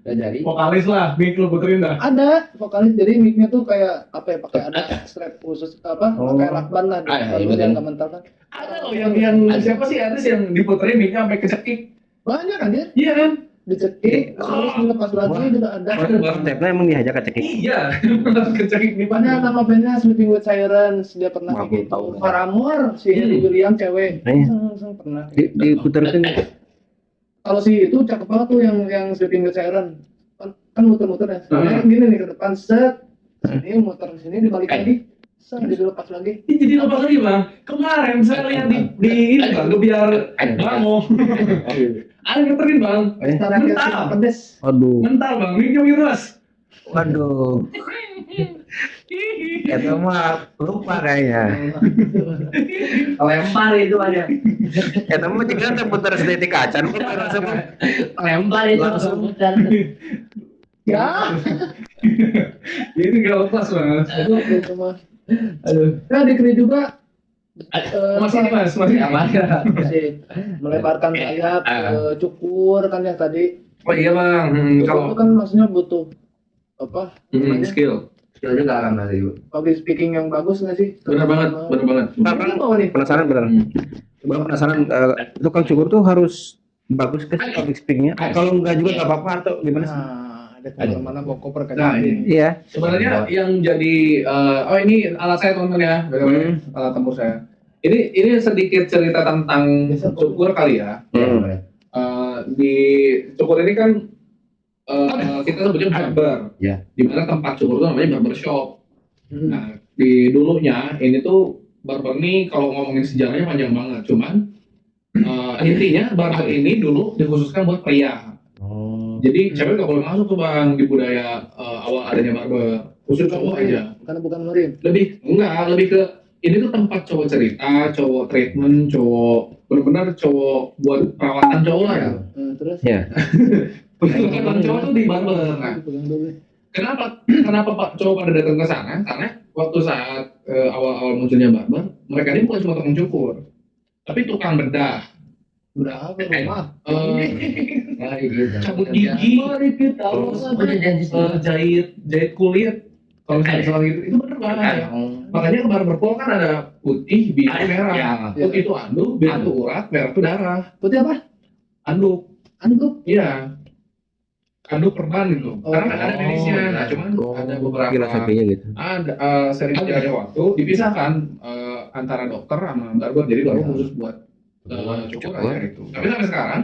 Udah jadi. vokalis lah, mic lu puterin dah. ada vokalis jadi mic-nya tuh kayak apa ya pakai ada strap khusus apa pakai lakban lah iya, biar betul. nggak mental kan Ada loh yang siapa sih artis yang diputerin micnya sampai kecekik? banyak kan dia Iya kan? dicekik terus dilepas lagi juga ada Stepnya emang diajak ke cekik. Iya, kecekik nih banyak nama bandnya Sleeping with Sirens dia pernah Wah, kayak tahu. gitu Paramore si Hayley Williams cewek Iya. pernah Diputerin kalau si itu cakep banget tuh yang Sleeping with Sirens kan muter-muter ya soalnya gini nih ke depan set ini muter sini dibalik lagi set jadi lepas lagi Ini jadi lepas lagi bang. Kemarin saya lihat di ini bang, biar bango. Ada yang ngeterin bang. secara kreatif Mental, pedes Aduh. mental bang, micnya virus. Waduh. Itu mah lupa kayaknya. Lempar itu aja. Itu mah juga ada putar sedetik acan kok rasa mah. Lempar itu Langsung. putar. ya Ini gak lepas bang. itu cuma aduh nah dikri juga Masih nih mas, masih. masih melebarkan sayap cukur kan yang tadi Oh iya bang, cukur kalau itu kan maksudnya butuh apa skill. Skill juga kan masih. public speaking yang bagus nggak sih Bener banget, bener banget. Tapi mau nih Penasaran bener. Coba penasaran tukang cukur tuh harus bagus ke public speakingnya. Kalau enggak juga enggak apa-apa atau gimana sih? nah ada kemana-mana bawa koper ke Nah, Jakarta. Iya. Sebenarnya yang jadi oh ini alat saya teman-teman ya, alat tempur saya. Ini sedikit cerita tentang cukur kali ya. Di cukur ini kan kita sebutnya barber. Ya. Di mana tempat cukur itu namanya barber shop. Hmm. Nah, di dulunya ini tuh barber nih kalau ngomongin sejarahnya panjang banget. Cuman intinya barber ini dulu dikhususkan buat pria. Jadi cewek nggak boleh masuk tuh bang di budaya awal adanya barber. Khusus cowok aja. karena bukan murim Lebih ke ini tuh tempat cowok cerita, cowok treatment, cowok benar-benar cowok buat perawatan cowok lah ya. terus Iya. Perawatan cowok tuh di barber. Nah, pegang dulu kenapa Pak cowok pada datang ke sana? Karena waktu saat awal-awal munculnya barber, mereka ini bukan cuma tukang cukur, tapi tukang bedah, berapa rumah Ya gitu. cabut gigi, jahit kulit. Kalau misalnya soal itu bener banget. Makanya ke barber pole kan ada putih, biru, merah. Putih itu anduk, biru itu urat, merah itu darah. putih apa Anduk, anduk iya. Anduk perban gitu. Karena nggak ada medisnya. Nah, cuman ada beberapa Filosofinya gitu. ada sering ada waktu dipisahkan antara dokter sama barber. Jadi barber khusus buat cukur aja gitu. Tapi sampai sekarang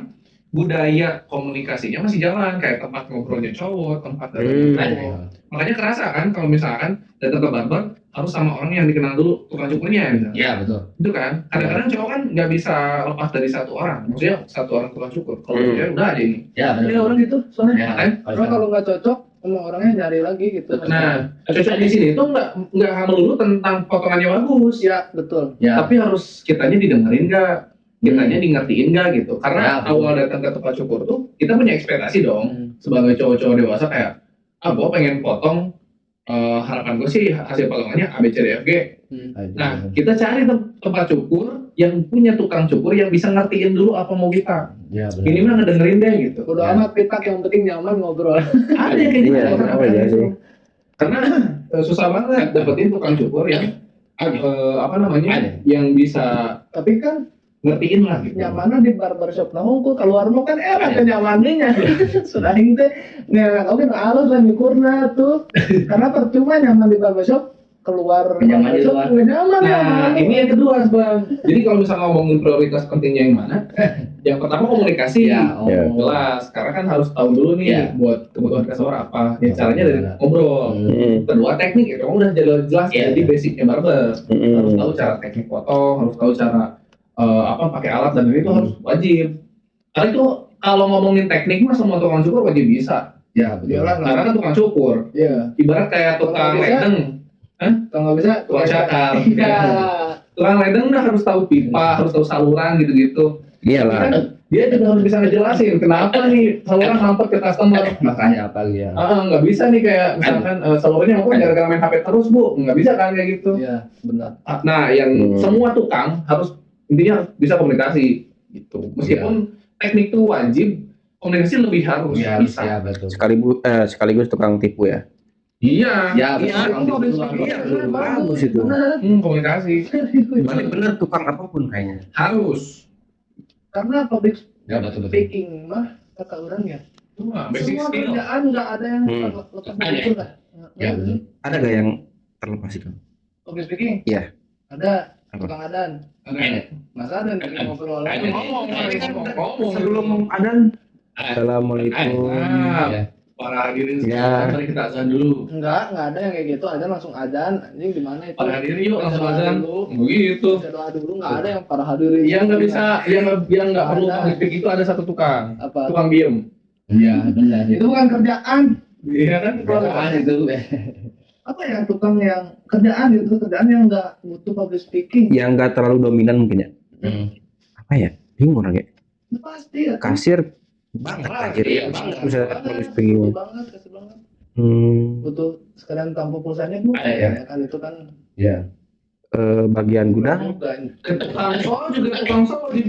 budaya komunikasinya masih jalan kayak tempat ngobrolnya cowok, tempat dari cowok. Makanya kerasa kan kalau misalkan datang ke barber harus sama orang yang dikenal dulu tukang cukurnya misalnya. Iya betul. Itu kan kadang-kadang cowok kan nggak bisa lepas dari satu orang, maksudnya satu orang tukang cukur. Kalau cewek udah aja ini. Ya ada betul. orang gitu soalnya Ya. Kan? karena kalau nggak cocok sama orangnya nyari lagi gitu Nah, cocok di sini tuh nggak melulu tentang potongannya bagus, ya betul Ya. tapi harus kitanya didengerin nggak, kitanya di ngertiin nggak gitu. Karena Ya, awal datang ke tempat cukur tuh kita punya ekspektasi dong sebagai cowok-cowok dewasa kayak gue pengen potong harapan gue sih hasil potongannya A B C D F G. Nah, kita cari tempat cukur yang punya tukang cukur yang bisa ngertiin dulu apa mau kita. Ya betul. Ini mah ngedengerin deh gitu. udah Ya. amat pitak yang penting nyaman ngobrol Ada yang kayak gitu. Iya, beberapa iya gitu. sih. Karena susah banget dapetin tukang cukur yang apa namanya Ada. yang bisa tapi kan ngertiin lah gitu. Nyamannya di barbershop nah hungkul keluar mah kan era kenyamannya sudah hingga nih oke alus lah nyukurna tuh karena percuma nyaman di barbershop keluar Nyaman di barbershop luar. nggak nyaman ya Nah, ini yang kedua, Bang. Jadi kalau misalnya ngomongin prioritas pentingnya yang mana? Yang pertama komunikasi. Ya, Ya. Jelas, karena kan harus tahu dulu nih Ya. buat kebutuhan customer apa. Ya caranya dari ngobrol. Kedua teknik ya, kamu udah jelas Ya. jadi basicnya barber. Harus Hmm. tahu cara teknik potong, harus tahu cara pakai alat dan itu harus wajib. Karena itu kalau ngomongin teknik mah semua tukang cukur wajib bisa. Ya, betul. Iyalah, Karena kan tukang cukur, iya ibarat kayak tukang Kalau bisa, ledeng, kalau nggak bisa tukang cakar. iya Tukang ledeng udah harus tahu pipa, harus tahu saluran gitu-gitu. Iyalah. Kan dia juga harus bisa ngejelasin kenapa nih saluran mampet ke customer. Makanya apa ya? Nggak bisa nih kayak misalkan salurannya mampet gara-gara main HP terus bu, nggak bisa kan kayak gitu. iya benar Nah, yang semua tukang harus intinya harus bisa komunikasi gitu. Meskipun teknik itu wajib, komunikasi lebih harus Ya, bisa. ya betul. Sekaligus tukang tipu ya. Iya. Ya, Iya. betul. Iya, bagus itu. komunikasi Berarti bener tukang apapun kayaknya. harus. karena public Ya, betul. speaking mah kata orang ya Cuma basic semua skill. kerjaan nggak ada yang lepas dari itu lah Ya, betul. Ada gak yang terlepas itu? public speaking Iya. ada Apa? tukang adan Ada. Mas adan lagi ngobrol Ada. Ngomong, ngomong. Sebelum adan. Assalamualaikum. Nah, para hadirin Ya. mari kita azan dulu. enggak ada yang kayak gitu adan langsung adan anjing di mana itu Para hadirin yuk langsung Baca doa azan. dulu. Begitu. Baca doa dulu nggak ada yang para hadirin Yang nggak bisa, yang nggak perlu Ada. public speak itu ada satu tukang, apa tukang diem. Iya, benar. itu bukan kerjaan Iya kan? Kerjaan itu. apa ya tukang yang kerjaan itu kerjaan yang nggak butuh public speaking Yang gak terlalu dominan mungkin ya. Apa ya? Bingung orang ya. itu pasti ya Kasir banget anjir. Iya, banget. Bisa public speaking. Betul banget kasih banget butuh sekalian tampuk pulsanya bu Ada ya. kan itu kan Iya. Bagian gudang. Tukang sol juga tukang sol di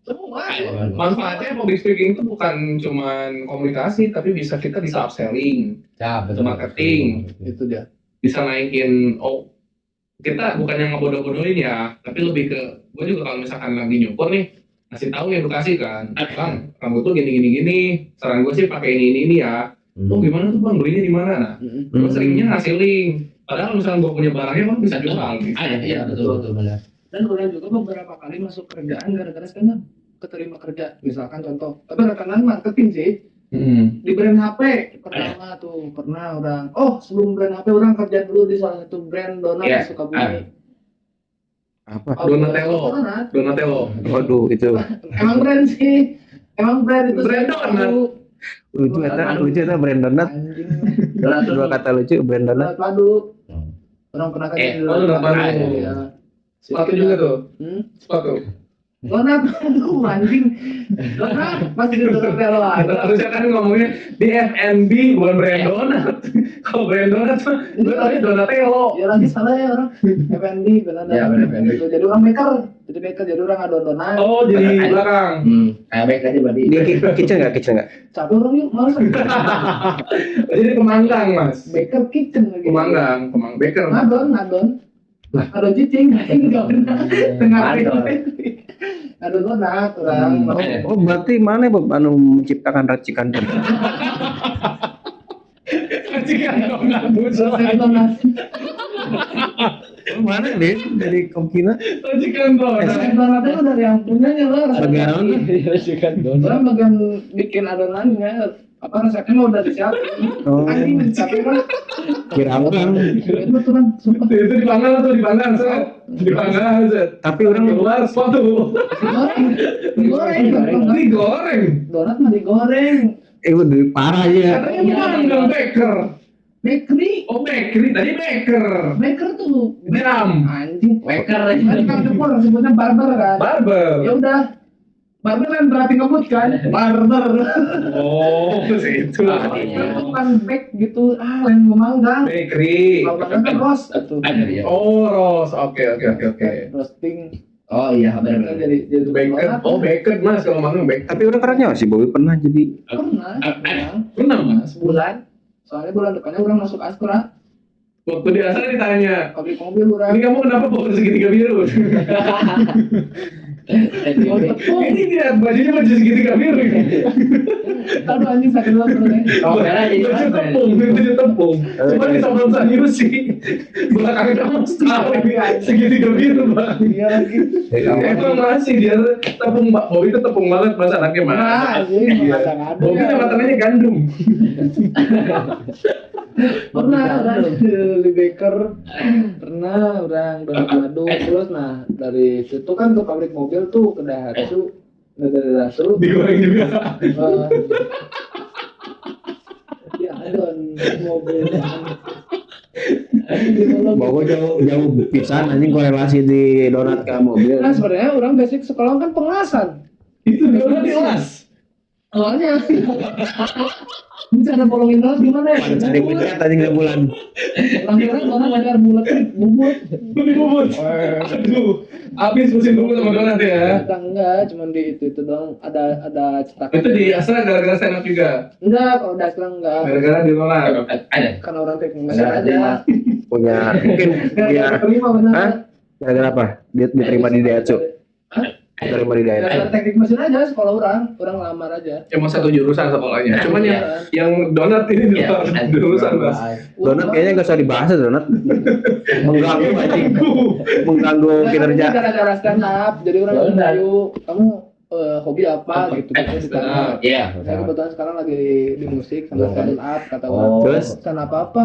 semua manfaatnya public speaking itu bukan cuman komunikasi tapi bisa kita bisa upselling, Ya, bisa marketing, itu dia bisa naikin kita bukan yang ngebodoh-bodohin ya, tapi lebih ke gue juga kalau misalkan lagi nyukur nih ngasih tahu edukasi kan, bang rambut tuh gini, saran gue sih pakai ini ya, oh gimana tuh bang belinya di mana, nah gue seringnya ngasih link, padahal misalnya gue punya barangnya kan bisa jual gitu. Iya, betul benar. dan orang juga beberapa kali masuk kerjaan gara-gara stand up keterima kerja misalkan contoh tapi rekanan marketing sih di brand HP pertama tuh pernah orang sebelum brand HP orang kerja dulu di salah satu brand donat Iya. di Sukabumi Apa? Donatello. Waduh itu. emang brand sih emang brand itu Brand saya donat. tahu. Lucu itu brand donat. Anjing Dua kata lucu brand donat. donat padu orang pernah kerja di donat padu. ya. Sepatu juga tuh, sepatu. Donat padu anjing donat pasti di Donatello ada Harusnya kan ngomongnya di F&B bukan brand donat. Kalau brand donat tuh gue tadi Donatello. ya lagi salah ya orang F&B benar Ya, benar, F&B. Gitu, jadi orang maker jadi orang ngadon donat Oh jadi belakang. Kayak baik aja berarti. Di kitchen nggak? satu orang yuk malas Jadi pemanggang mas. baker kitchen lagi Pemanggang baker. ngadon cicing enggak benar tengah Ngadon. ngadon donat orang Oh berarti mana Bob anu menciptakan racikan donat? Racikan donat. selesai donat Mana deh dari Komkina? Racikan donat. selesai donatnya udah dari yang punyanya lah Bagian apa? orang bagian bikin adonannya apa resepnya mau udah disiapin Oh. anjing tapi kan Kira orang. itu betulan sumpah Itu dipanggang set. Dipanggang set. Tapi orang Keluar sepatu. digoreng Digoreng. donat mah digoreng udah parah ya. Katanya pemanggang baker. bakery Oh bakery tadi baker. baker tuh Jam. anjing Waker. kan kan jempol orang sebutnya barber kan Barber. ya udah barber kan berarti ngebut kan barber Oh, situ. itu bukan bake gitu lain memanggang Bakery. kalau kan roast atau Ada ya. Oh, Ros. Oke. roasting Oh iya, kan benar. jadi Baker. donat. Oh, baker Mas kalau manggang baker. Tapi orang kerennya sih Bobby pernah jadi. Pernah Mas. sebulan soalnya bulan depannya orang masuk Astra Waktu di asal ditanya, pabrik mobil orang ini kamu kenapa bawa segitiga biru? Ini dia bajunya baju segitiga biru. Aduh anjing sakit banget perutnya. Oh, merah jadi Baju apa? tepung. Cuma di samping sayur sih. Belakangnya kamu sekali segitiga biru bang. Iya lagi. Emang masih dia tepung Mbak Bobi itu tepung banget masa anaknya mah. Nah, anjing macam-macam. Bobi nama temennya gandum. Pernah orang di baker, pernah orang donat madu, terus nah dari situ kan tuh pabrik mobil tuh ke Daihatsu, nah dari Daihatsu Digoreng juga. ya don mobil Bawa jauh pisan anjing korelasi di donat ke mobil. nah sebenarnya orang basic sekolah kan pengasan Itu donat di kelas. awalnya cara bolongin donat gimana ya? Ada pencet anjing 3 bulan. Orang-orang donat agar bulat bubut Lebih bubut. Aduh, habis musim bubut sama donat ya. enggak cuma di itu dong ada cetakan Itu di Astra gara-gara stand up juga. enggak kalau dasar enggak Gara-gara di donat. Ada. kan orang teknik mesin aja Punya mungkin punya terima benar Hah? Gara-gara apa? Diterima di Daihatsu. Diterima di Daihatsu. dasar teknik mesin aja sekolah orang lamar aja Emang satu jurusan sekolahnya. Cuman yang donat ini Iya, jurusan mas. Donat kayaknya nggak usah dibahas donat. Mengganggu anjing. Mengganggu kinerja. gara-gara stand up jadi orang Donat. tahu kamu hobi apa gitu stand up. Iya. saya kebetulan sekarang lagi di musik sama stand up kata Oh. orang Terus? stand up apa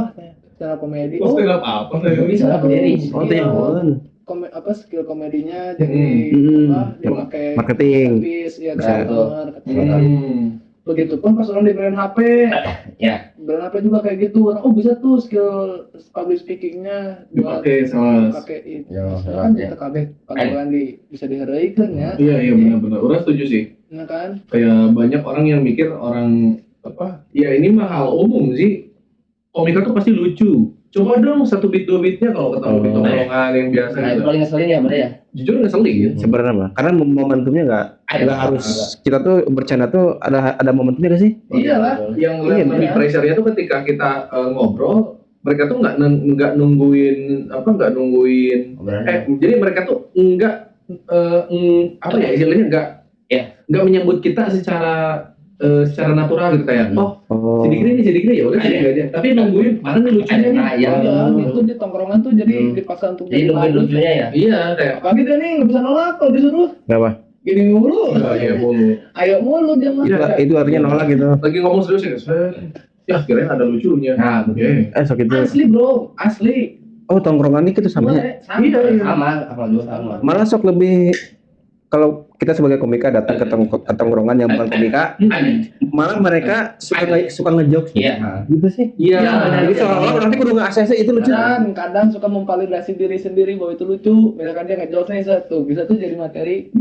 stand up komedi Oh, stand up apa? Bisa berdiri. Oh, telepon. apa skill komedinya jadi Hmm. apa dia pakai Marketing. service ya Bisa. desainer Hmm. begitupun pas orang dibeliin HP Ya. beliin HP juga kayak gitu orang bisa tuh skill public speakingnya buat Dipakai sama. pakai itu Ya, kan kita kabeh kalau bisa diharaikan ya Iya benar-benar. Orang setuju sih. ya kan Kayak banyak orang yang mikir orang apa? Ya ini mah hal umum sih. Komika tuh pasti lucu. Coba dong 1 bit 2 bitnya kalau ketemu di tongkrongan yang biasa Nah, itu gitu. paling ngeselin ya, Bro ya. Jujur ngeselin. Sebenarnya mah. Karena momentumnya nggak harus kita tuh bercanda tuh ada momentumnya nggak sih? iyalah Yang Iya, lebih benar. pressure-nya tuh ketika kita ngobrol, mereka tuh nggak nungguin jadi mereka tuh apa ya istilahnya nggak menyambut kita secara natural gitu kayak Oh. sedikit ya udah sedikit aja tapi nungguin mana nih lucunya nih Nah, ya. itu di tongkrongan tuh jadi dipaksa untuk Jadi nungguin lucunya ya. iya kayak apalagi dia nih nggak bisa nolak kalau disuruh Kenapa? gini mulu ya mulu ayo mulu dia mah Itu artinya nolak gitu. lagi ngomong serius ya kirain ada lucunya Nah, oke Sok itu. asli bro asli Oh, tongkrongan itu sama ya? iya Sama, apa dulu sama. Malah sok lebih kalau kita sebagai komika datang ke tongkrongan yang bukan komika, malah mereka suka ngejokes. Iya. Gitu sih. iya Jadi seolah-olah nanti kudu nge-ACC itu lucu. dan kadang suka memvalidasi diri sendiri bahwa itu lucu misalkan dia ngejokes nih satu bisa tuh jadi materi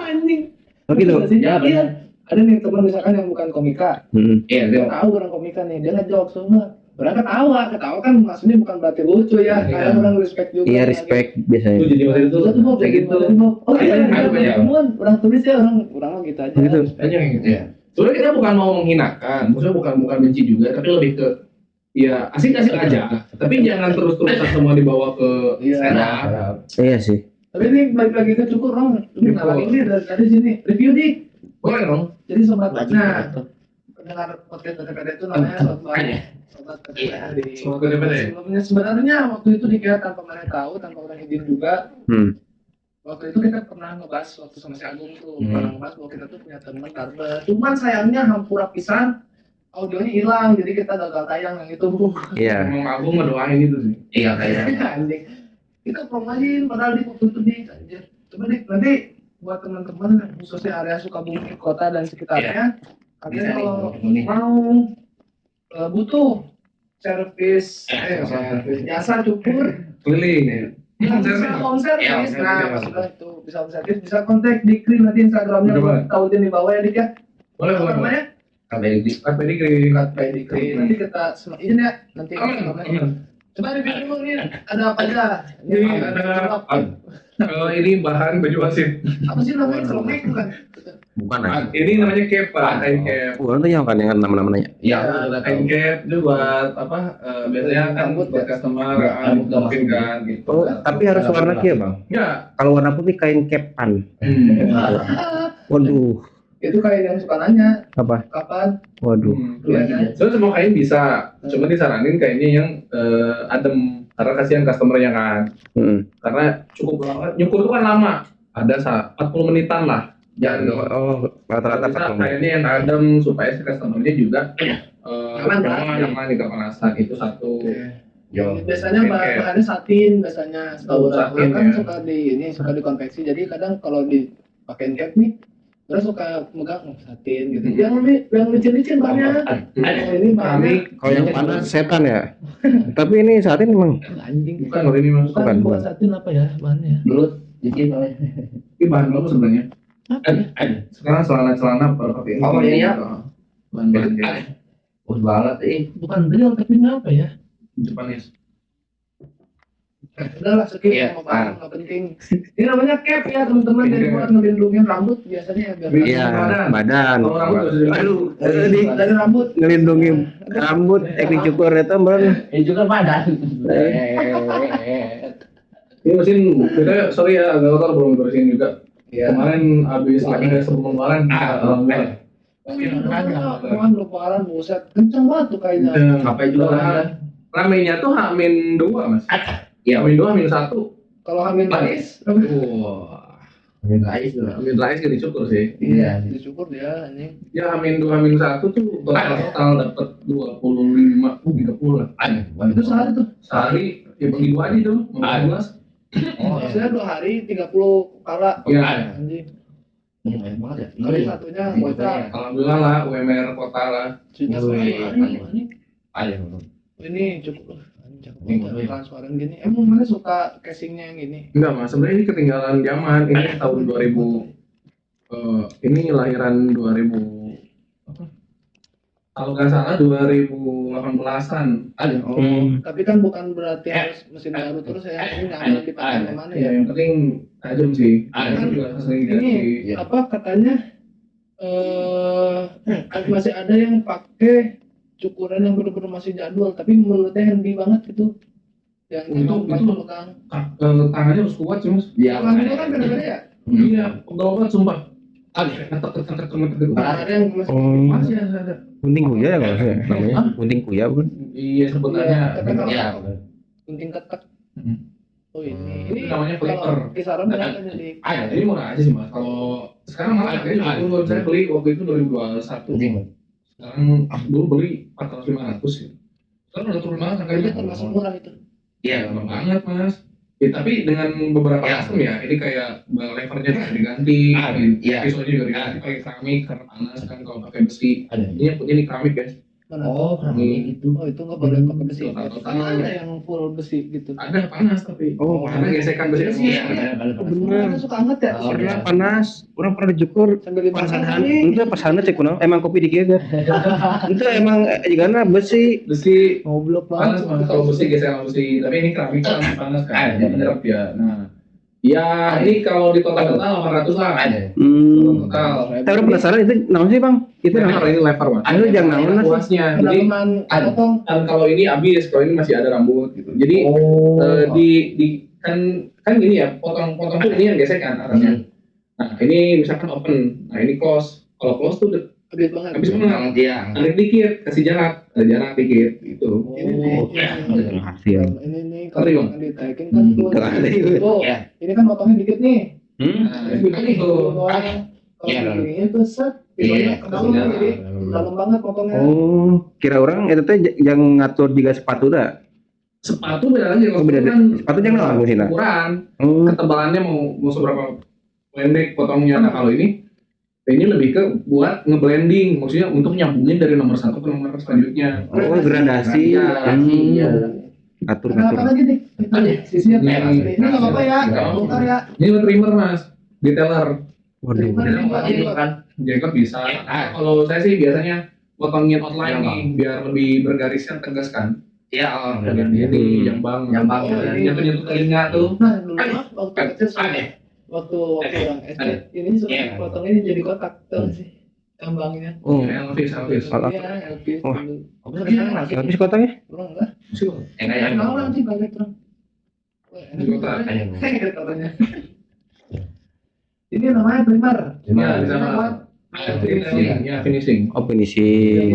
anjing Oh gitu. Ya, benar. iya ada nih teman misalkan yang bukan komika Iya, dia dia. tahu orang komika nih dia ngejokes semua orang ketawa kan maksudnya bukan berarti lucu ya Iya. kadang orang respect juga Iya, respect biasanya. itu jadi materi itu bisa tuh Bob kayak gitu oh iya Iya. orang tulis ya orang mah gitu aja Gitu. aja kayak gitu ya sebenarnya kita bukan mau menghinakan maksudnya bukan benci juga tapi lebih ke ya asik-asik aja tapi jangan terus-terusan semua dibawa ke Iya. stand up Iya sih. tapi ini balik lagi ke cukur orang ini lagi ini dari tadi sini review dik boleh dong jadi sobat nah pendengar podcast DPD itu namanya sobat Iya. di Sobat DPD. sebelumnya sebenarnya waktu itu nih kayak tanpa mana tahu tanpa orang izin juga waktu itu kita pernah ngebahas waktu sama si Agung tuh pernah ngebahas bahwa kita tuh punya teman barber cuman sayangnya hampura pisan audionya hilang jadi kita gagal tayang yang itu Iya. Emang Agung ngedoain itu sih Iya, kayak. anjing kita promoin padahal di waktu itu nih anjir coba nih nanti buat teman-teman khususnya area Sukabumi kota dan sekitarnya kalian kalau mau butuh servis jasa cukur keliling bisa home service Iya, nah iya. maksudnya itu bisa home service bisa kontak Dikri nanti Instagramnya Coba. buat tahu di bawah ya Dik ya boleh apa boleh namanya Kabel di. Kat pedigree Kat by Dikri nanti kita izin ya nanti aman coba review dulu nih ada apa aja Ini ada Kalau ini bahan baju wasit. Apa sih namanya kalau make bukan? Bukan ya. Ini namanya cap, Pak. Kain cap. Bukan tuh yang kan yang nama-namanya. Iya, aku juga tahu. Kain cap itu buat apa? Biasanya kan Rambut buat ya? customer Rambut nggak mungkin masuk. kan gitu. Oh, tapi harus warna kia, Bang. Ya. Kalau warna putih kain kepan. Waduh, Itu kayak yang suka nanya apa? kapan. Waduh. Iya kan? So semua kain bisa, cuma disaranin kayaknya yang adem karena kasihan customernya kan. Hmm. Karena cukup banget nyukur itu kan lama, ada 40 menitan lah. Dan Oh, rata-rata bisa 40 menit. kainnya yang adem supaya si customernya juga Aman, nyaman tidak panasan itu satu. Yo. Biasanya bahannya satin, biasanya setahu Satin, orang kan ya. suka dikonveksi. Jadi kadang kalau dipakein cap nih, terus suka megang satin gitu. Yang licin-licin banyak. Ini bahannya Kalau yang panas setan ya. Tapi ini saat ini memang anjing. Bukan kalau ini mas, bukan. Bukan satin apa ya bahannya? Belut, dikit namanya. ini bahan bagus sebenarnya. Sekarang celana-celana pakai ini. Oh, ini ya? Bahan-bahan dia. Bagus banget Bukan real tapi ini apa ya? Japanese. Udahlah skip Iya. sama barang nggak penting. Ini namanya cap ya teman-teman dari buat ngelindungin rambut biasanya ya biar Iya. badan. Kalau rambut harus Aduh, dari rambut. ngelindungi rambut, dicukur itu bang. ini juga badan. Ini mesin kita sorry ya agak kotor belum bersihin juga. Iya. Kemarin habis lagi sebelum lebaran. Alhamdulillah. Kemarin lebaran buset kenceng banget tuh kayaknya. Sampai juga kan. Ramenya tuh H-2 mas. Iya. H-2 H-1. Kalau hamil manis, Wah. Guys tuh. Amin Rais gak dicukur sih. iya disyukur dia anjing. Ya H-2 H-1 tuh total dapat 25 30 lah. Itu sehari tuh. Sehari ya bagi 2 aja tuh. 15. Oh, saya 2 hari 30 kala. Iya. Anjing. Banyak banget ya. Kali satunya bocah. Alhamdulillah lah UMR kota lah. Juta Wih, anjing. Ada. Ini cukup. Anjing, transparan gini. Emang mana suka casingnya yang gini? Enggak mas, sebenarnya ini ketinggalan zaman. Ini tahun 2000. Ini lahiran 2000. Apa? Kalau nggak salah 2018-an. Ada. Tapi kan bukan berarti harus mesin baru terus ya. Ini nyaman dipakai kemana Ya, ya? yang penting tajam sih. Ada. Kan juga sering Ini ganti. apa katanya? Masih ada yang pakai cukuran yang benar-benar masih jadul, tapi menurutnya handy banget gitu. Yang itu pas itu- megang. Tangannya harus kuat sih mas. Iya. Tangan itu kan beda-beda ya. Iya, pegel banget sumpah. Ada. Ketek. Ada yang masih Oh, Masih ada. gunting kuya ya kalau saya namanya. Gunting kuya bukan? Iya sebutannya. Tapi kalau Iya. gunting ketek. Hmm. Oh ini Ini namanya kalau flipper. kisaran berapa jadi? Ada. Ini murah aja sih mas. Kalau sekarang malah harganya juga saya beli waktu itu 2021. Sekarang dulu beli 400-500 ya. Sekarang udah turun banget Itu harganya. termasuk murah itu. Iya. Gampang banget mas. Ya, tapi dengan beberapa Ya. custom ya, ini kayak levernya juga diganti, Iya. pisaunya juga diganti pakai keramik karena panas kan kalau pakai besi. Ada. Ini yang punya ini keramik guys. Mana? Oh, keramik itu. Oh itu nggak boleh pakai besi. Total. Kan ada yang full besi gitu. Ada panas tapi. Oh, karena gesekan besi. Iya, benar. Bener. Kan suka anget ya. Oh, Karena panas, orang pernah dicukur. Sambil Pas dimakan sana, nih. itu pas sana cek kunang, emang kopi dikit ya. Itu emang karena besi. Besi Ngoblok panas banget. mas kalau besi gesekan besi, tapi ini keramik kan panas kan. Ada. Menyerap ya. Nah, ya ini kalau di total 800 lah. Ada. Total. Tapi orang penasaran itu naon sih bang? Itu Ini naon? ini lever mas. Itu jangan Ini naon sih. luasnya. Jadi Dalaman Ada. potong. kan kalau ini habis, kalau ini masih ada rambut gitu. Jadi Oh. di kan gini ya, potong tuh ini yang gesekan arahnya. Nah ini misalkan open, nah ini close. Kalau close tuh Gede banget. habis banget. Dia. Tarik dikit, kasih jarak, ada jarak dikit gitu. Ini nih. Hasil. Ini nih Ngeri, kalau Bang. yang ditaikin kan tuh. Keren. Tuh. Ya. Ini kan potongnya dikit nih. Nah, itu. Kalau Iya. begini tuh set. Iya. Ke dalam jadi dalam banget potongnya. Oh, kira orang itu teh yang ngatur juga sepatu dah. Sepatu beda lagi kalau Oh, beda. ukuran. Sepatu jangan lah, Bang Sina. Ukuran, Oh, ketebalannya mau seberapa pendek potongnya. Nah kalau ini lebih ke buat ngeblending, maksudnya untuk nyambungin dari nomor satu ke nomor selanjutnya. oh gradasi. Iya. Atur Nah, ngatur. apa lagi nih? Ada. Sisinya Ini. ini nggak apa-apa ya. Nggak apa-apa. Bongkar ya. Ini trimmer mas, detailer. Waduh. Ini kan. Jenggot bisa. Kalau saya sih biasanya potongin outline nih biar lebih bergariskan tegas kan. Iya. Bagian ini jambang. Jambang. Oh, Nyentuh telinga tuh. Nah, dulu mah waktu kecil waktu orang SD ini suka potong ini jadi kotak tuh sih kambangnya. Oh, Elvis. salah. Iya, Elvis Wah. dulu. Sekarang masih Habis kotanya? Kurang enggak? enak ya. Kenal orang sih banyak orang. Di kota. Katanya. Ini namanya primer. Ya, bisa buat finishing. Oh, finishing.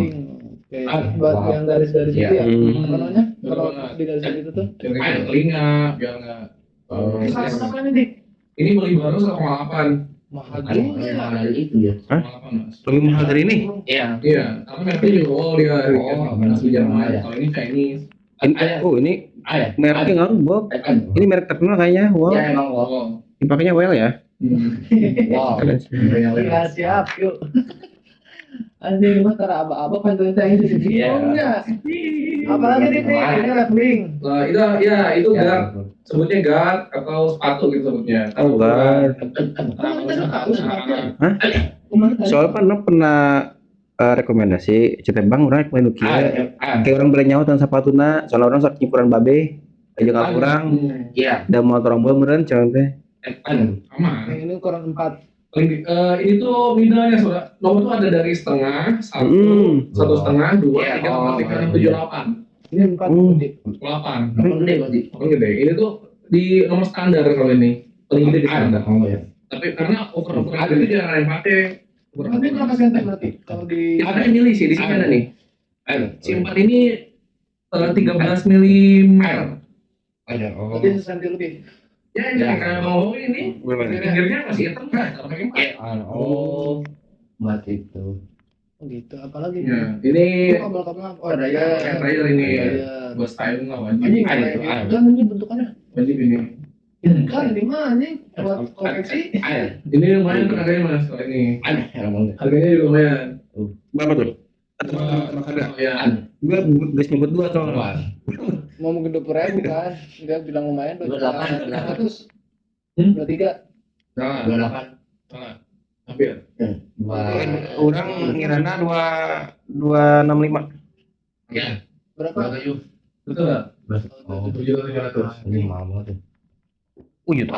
Kayak buat yang garis-garis itu ya. Hmm. Apa namanya? Betul Kalau banget. di garis itu tuh. Biar nggak ada telinga, biar nggak. Sekarang apa nih, Dik? Ini beli baru 1,8. Mahal Ada juga ya. mahal itu ya. 1,8 mas. Lebih mahal dari ini? Iya. Iya, tapi mereknya juga dia asli Jerman. iya. Kalau ini Chinese. Ini Ada. mereknya ngaruh, Bob. Ini merek terkenal kayaknya. Wow. Ya emang kok. Oh. Dipakainya well ya. Wow. Keren sih. Iya, siap, yuk. Anjing mah tara aba-aba pantun teh itu sih. Iya. Apalagi nih, Dik? Ini leveling. Nah, itu guard. Sebutnya guard atau sepatu gitu sebutnya. Oh, guard. Hah? Soalnya pernah rekomendasi cerita bang orang main nuki kayak orang beli nyawa dan sepatuna soalnya orang sak ukuran babe aja nggak kurang Iya. dan mau orang bawa meren cuman teh Aman. Yang ini ukuran 4. Ini tuh middle-nya saudara. Nomor tuh ada dari setengah, satu setengah, dua, Iya, tiga, empat, lima, enam, tujuh, delapan. Ini 4 Dik. 8. Gede berarti. Paling gede. Ini tuh di nomor standar kalau ini. Paling gede di standar. Oh ya. Tapi karena ukuran gede jarang ada yang pakai. Berarti berapa senti berarti? Kalau di Ada yang milih sih, di sini ada nih. Si 4 ini 13 mm. Ada. Oh. berarti senti lebih. Ya ini Ya. kayak mau ini. Pinggirnya masih hitam kan? Kalau pakai 4. Oh. Buat itu. Oh gitu. Apalagi Ya, ini kabel-kabel oh daya. trial ini Daya. buat style nggak wajib. Anjing Ada, kayak ada. gitu kan ini bentukannya. Wajib ini. Kan di mana anjing? Buat koleksi. Ada. Ini lumayan tuh harganya mas kalau ini. Ada. Emang. Harganya juga lumayan. berapa tuh? Ya. Gue guys nyebut dua soalnya. Mau mungkin 20.000 kan? Enggak bilang lumayan 28. 200. Hmm? 23. Nah, 28. hampir. Orang ngirana 265. Ya. Berapa? Betul nggak? Oh. 7.700. Ini mama tuh. Juta.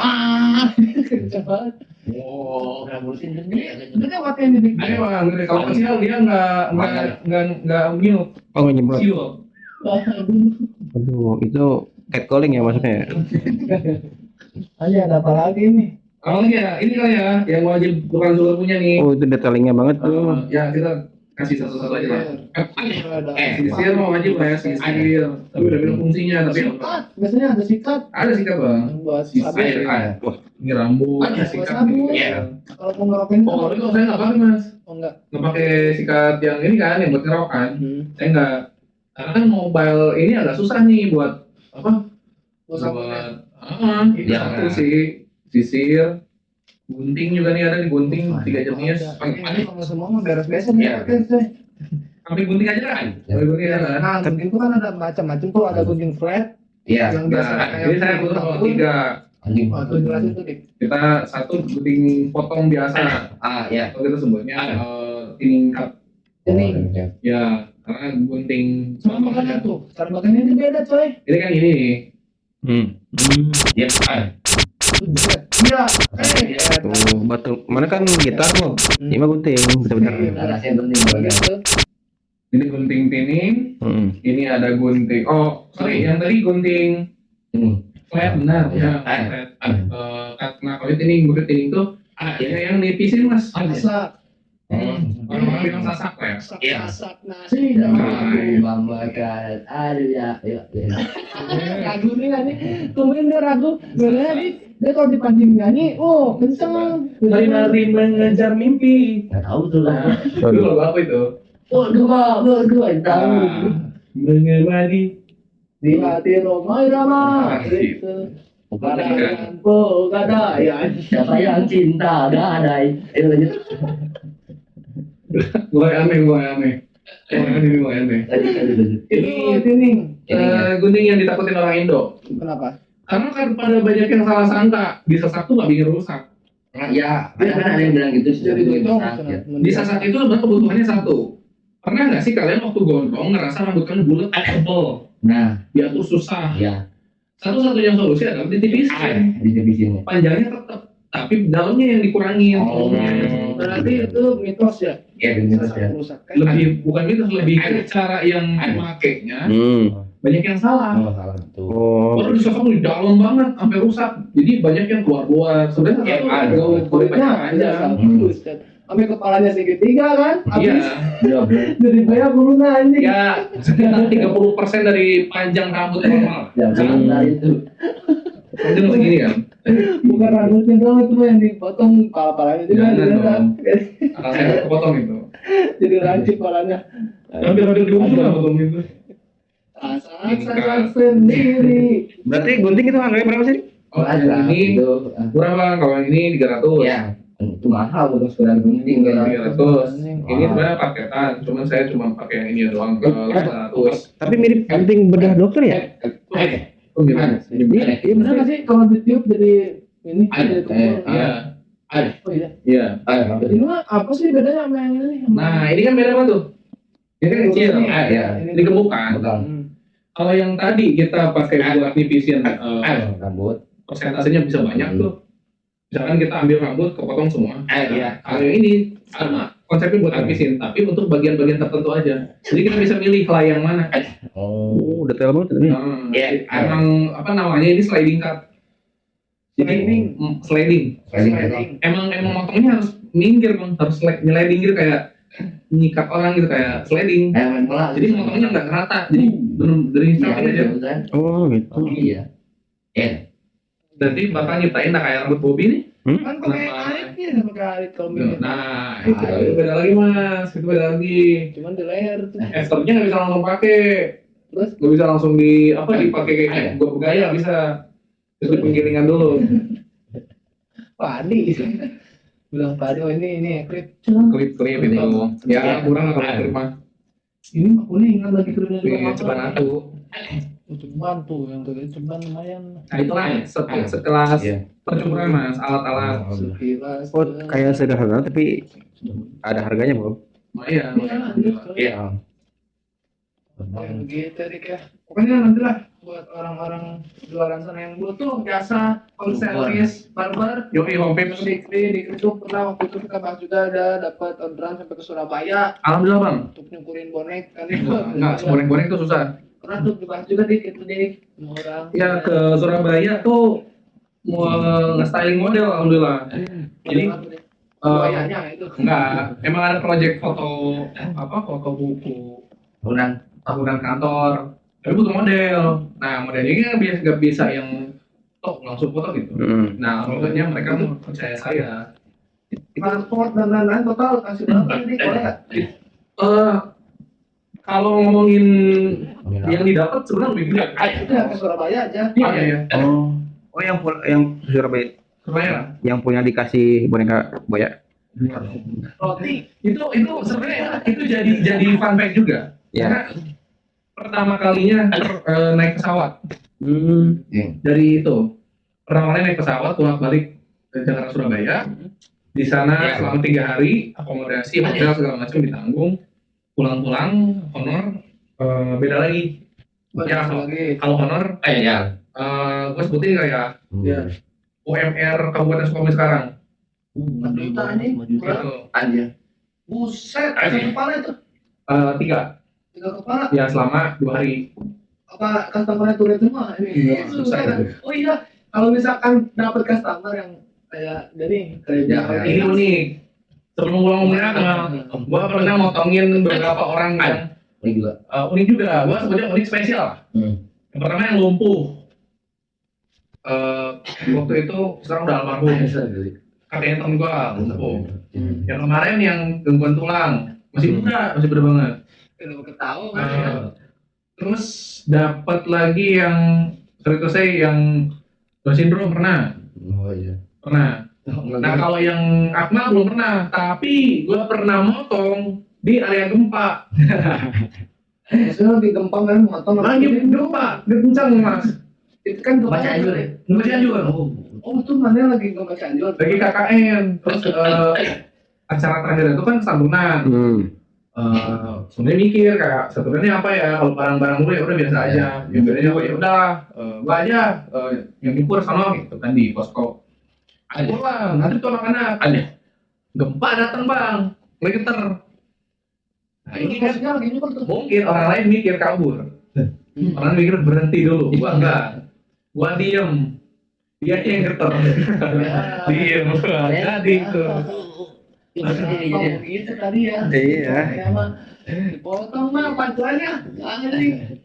Coba. Oh. Rambutin gede. Gede waktu ini Dik. Ini bang, gede. Kalau kecil dia nggak minum. Oh nggak nyemprot. Siul. Aduh itu catcalling ya maksudnya. Aja ada apa lagi nih? Awalnya ya, ini kali ya, yang wajib bukan Zul punya nih. Oh itu detailingnya banget tuh. Ya kita kasih satu-satu aja lah. Ada Sisir mah wajib lah ya, sisir. Tapi udah bilang fungsinya, tapi sikat. Biasanya ada sikat. ada sikat bang. Buat Sisir. sabun. Ini rambut, Ada sikat. sabun. Iya. Kalau mau ngerokin Oh, kalau itu saya nggak pakai mas. Oh enggak. Nggak pakai sikat yang ini kan, yang buat ngerok kan. Saya nggak. Karena kan mobile ini agak susah nih buat apa? Buat sabunnya. Itu Ya. satu sih. Sisir. Gunting juga nih ada nih gunting 3 jenis. Ini kalau semua mah beres-beres nih. Iya. Sampai gunting aja kan? Sampai gunting aja kan? Nah, gunting itu kan ada macam-macam tuh, ada gunting flat Iya. yang biasa Nah, kayak jadi saya butuh kalau 3. Anjing. Oh, tuh jelasin tuh Dik. Kita satu gunting potong biasa. Ah, ya. Kalau kita sebutnya thinning cut. Ini Ya, karena gunting sama makanya tuh, cara makanya itu beda coy. ini kan ini nih. Ya. Iya. Tuh batu mana kan gitar loh. Ini mah gunting bener-bener. Rasanya penting banget. Gitu. Ini gunting thinning, ini ada gunting. Oh, sorry, yang tadi gunting flat benar. Ya, flat. Karena kalau gunting tuh yang dipisin mas. Masak. Orang-orang bilang sasak ya. Iya. Masak nasi. Mama kan. Aduh ya. Ragu nih kan nih. Kemarin dia ragu. Bener nih. Dia kalau dipancing nyanyi, oh kenceng. Lari mengejar mimpi. Nggak tahu tuh lah. Itu lagu apa itu? Oh, berdua tahu. Mengemari. Di hati Romai Rama. Gitu. Barangan pegadaian. Siapa yang cinta gadai? Lanjut. Mulai aneh. Mulai aneh. Lanjut. Ini tuning. Gunting yang ditakutin orang Indo. Kenapa? Karena kan pada banyak yang salah sangka, disesak tuh nggak bikin rusak. Ya, kan ada yang bilang gitu. Jadi itu Disesak itu sebenarnya kebutuhannya satu. Pernah nggak sih kalian waktu gondrong ngerasa rambut kalian bulat tebel? Nah, Diatur susah. ya. Satu-satunya solusi adalah ditipisin. Divisin. Panjangnya tetap, tapi dalamnya yang dikurangin. Oh. Berarti itu mitos ya? Ya, benar ya. Rusak kan? Lebih bukan mitos, lebih ke cara yang memakainya banyak yang salah. Oh, salah betul. Oh. Baru disokong di dalam banget sampai rusak. Jadi banyak yang keluar-keluar. Sebenarnya Ada kulitnya aja terus kan. Sampai kepalanya segitiga kan? Iya. Iya, benar. Dari banyak bulunya anjing. Ya, sekitar 30% dari panjang rambut normal. Ya, benar itu. Panjang segini kan. Bukan rambutnya doang itu mah yang dipotong kepala-palanya juga. Jangan Jadi dong. Saya kepotong itu. jadi lancip palanya. Hampir diumur lah potong itu. Asal sendiri. Berarti gunting itu harganya berapa sih? Oh, yang ini itu. murah bang, kalau yang ini 300. Ya, itu mahal untuk sekedar gunting kalau 300. Ini sebenarnya paketan, cuman saya cuma pakai yang ini doang ke 800. Tapi mirip gunting bedah dokter ya? Oh gitu. Iya benar nggak sih kalau ditiup jadi ini jadi tumpul. Iya. Oh iya. Iya. Ini mah apa sih bedanya sama yang ini? Nah, ini kan beda banget tuh. Ini kan kecil. ya. Ini gemuk kan. Betul. Kalau yang tadi kita pakai buat nipisin Rambut. persentasenya bisa banyak tuh. Misalkan kita ambil rambut, kepotong semua. Iya. Kalau yang ini sama konsepnya buat nipisin, tapi untuk bagian-bagian tertentu aja. Jadi kita bisa milih lah yang mana. Oh. Oh, detail banget ini. Iya. Emang apa namanya ini sliding cut. Jadi sliding. Sliding. Emang motongnya harus minggir bang, harus sliding gitu kayak nyikat orang gitu kayak sliding. Main bola. Jadi motongnya nggak rata, jadi benar dari Iya, samping aja. betul. Oh, gitu. Oh, iya. Ya. Berarti bakal nyiptain nah kayak rambut Bobby nih. Kan pakai aritnya sama pakai arit kalau milih. Nah, itu beda lagi mas, itu beda lagi. Cuman di leher tuh. Esternya nggak bisa langsung pakai, Terus nggak bisa langsung dipakai kayak gua bergaya nggak bisa. Terus penggilingan dulu. padi. Bilang padi, oh ini klip. Klip itu. Ya kurang atau klip mah. Ini mah kuningan lagi klipnya juga. Di ceban atu. Untuk bantu yang tadi ceban lumayan. Nah itulah setelah Iya. percumpuran mas, alat-alat. Sekilas. Oh, kayak sederhana tapi ada harganya, Bro. Lumayan. Iya. Begitu Dik ya. Pokoknya nanti lah buat orang-orang di luar sana yang butuh jasa konselis barber. Yoi home page. Di itu pernah waktu itu kita bahas juga ada dapat orderan sampai ke Surabaya Alhamdulillah bang. untuk nyukurin bonek kan Enggak, goreng-goreng itu susah. pernah tuh dibahas juga Dik itu Dik sama orang. Ya ke Surabaya tuh mau nge-styling model alhamdulillah. Jadi Surabaya itu. enggak, emang ada project foto foto buku Kurang. tahunan kantor. Tapi butuh model. Nah modelnya kan nggak bisa yang langsung foto gitu. Nah makanya mereka mau percaya saya. Transport dan lain-lain total kasih berapa Dik? Boleh nggak? Kalau ngomongin yang didapat sebenarnya lebih gede. Itu yang ke Surabaya aja. Iya. Oh, yang Surabaya Surabaya. yang punya dikasih boneka buaya. Roti. Itu sebenarnya itu jadi fun fact juga. Ya. Karena pertama kalinya naik pesawat dari itu. Pertama kali naik pesawat bolak-balik ke Jakarta Surabaya. Di sana selama 3 hari akomodasi hotel segala macam ditanggung. Pulang-pulang honor beda lagi. Ya lagi. kalau honor Ya. gue sebutin kayak Ya. UMR Kabupaten Sukabumi sekarang. 4 juta anjing. Gitu. Aja. Buset, satu kepala itu. 3 3 kepala. ya selama 2 hari. Apa customer-nya turun semua ini? Iya, Susah susah kan? Oh iya, kalau misalkan dapat customer yang kayak jadi kayak Ya, Jakarta Ini unik. Sebelum gua ngomongin gua pernah motongin beberapa orang yang Ini juga. unik juga. Gua sebutnya unik spesial lah. Yang pertama yang lumpuh. Waktu itu sekarang udah almarhum. Kakeknya temen gua lumpuh. Yang kemarin yang gangguan tulang masih muda banget. udah ketahu Eh, kan. terus dapat lagi yang cerita saya yang Down syndrome pernah. Oh iya. Pernah. Nah kalau yang Akmal belum pernah, tapi gue pernah motong di area gempa. Maksudnya lagi gempang kan motong Lagi gempa, kencang mas. itu kan Baca Cianjur ya? Gempa Cianjur. Oh itu mana lagi gempa Cianjur? Lagi KKN. Terus acara terakhir itu kan santunan. sebenarnya mikir kayak sebenarnya apa ya, kalau barang-barang gue ya udah biasa aja, yang bedanya ya udah gue aja yang nyukur sama gitu kan di posko. Aduh lah, nanti tuh anak-anak ada gempa datang bang, meter. Nah ini kan Posisinya lagi nyukur tuh. mungkin orang lain mikir kabur, orang lain mikir berhenti dulu, gua enggak, gua diem, dia yang geter, diem, jadi itu. Gitu tadi ya. Iya. Ya mah dipotong mah pancuannya. Jangan nih.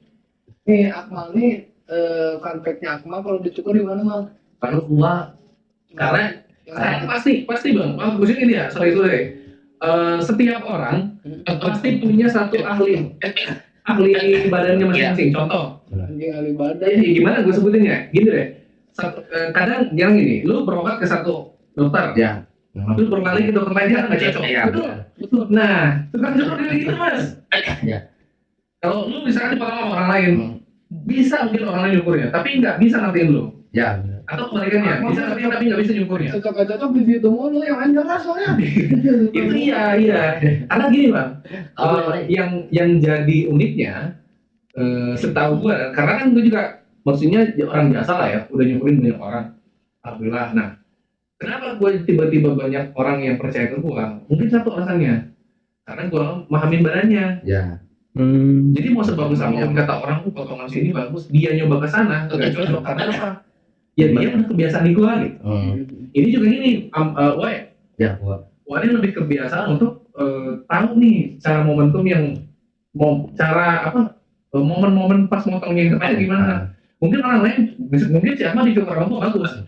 Nih Akmal nih fun fact-nya Akmal kalau dicukur di mana mal? Kalau gua Karena pasti bang, maksudnya ini ya, soal itu deh. Setiap orang pasti punya satu ahli badannya masing-masing. Contoh, Anjing ahli badan. gimana gue sebutin ya? Gini deh, kadang yang gini, lu berobat ke satu dokter, ya. lu berkali ke dokter lain kan nggak cocok. Iya, Betul, betul. Nah, tukang cukur juga gitu mas. Ya. Kalau lu misalkan dipotong sama orang lain, bisa mungkin orang lain nyukurnya, tapi nggak bisa ngertiin lu. Ya. Atau kebalikannya, bisa ngertiin tapi nggak bisa nyukurnya. Cocok-cocok di situ mulu yang anjir soalnya. Itu iya. Karena gini bang, yang jadi uniknya, setahu gue, karena kan gue juga maksudnya orang biasa lah ya, udah nyukurin banyak orang, alhamdulillah. Nah, kenapa gue tiba-tiba banyak orang yang percaya ke gue? Mungkin satu alasannya, karena gue mahamin badannya. Ya. Jadi mau sebagus apapun kata orang, potongan sini bagus, dia nyoba ke sana nggak cocok. Karena apa? Ya dia udah kebiasaan di gue gitu. Ini juga gini, Wai. Ya, gua. Wah ini lebih kebiasaan untuk tahu nih cara momentum yang momen-momen pas motongnya itu kayak gimana. Mungkin orang lain mungkin siapa di cukur rambut bagus,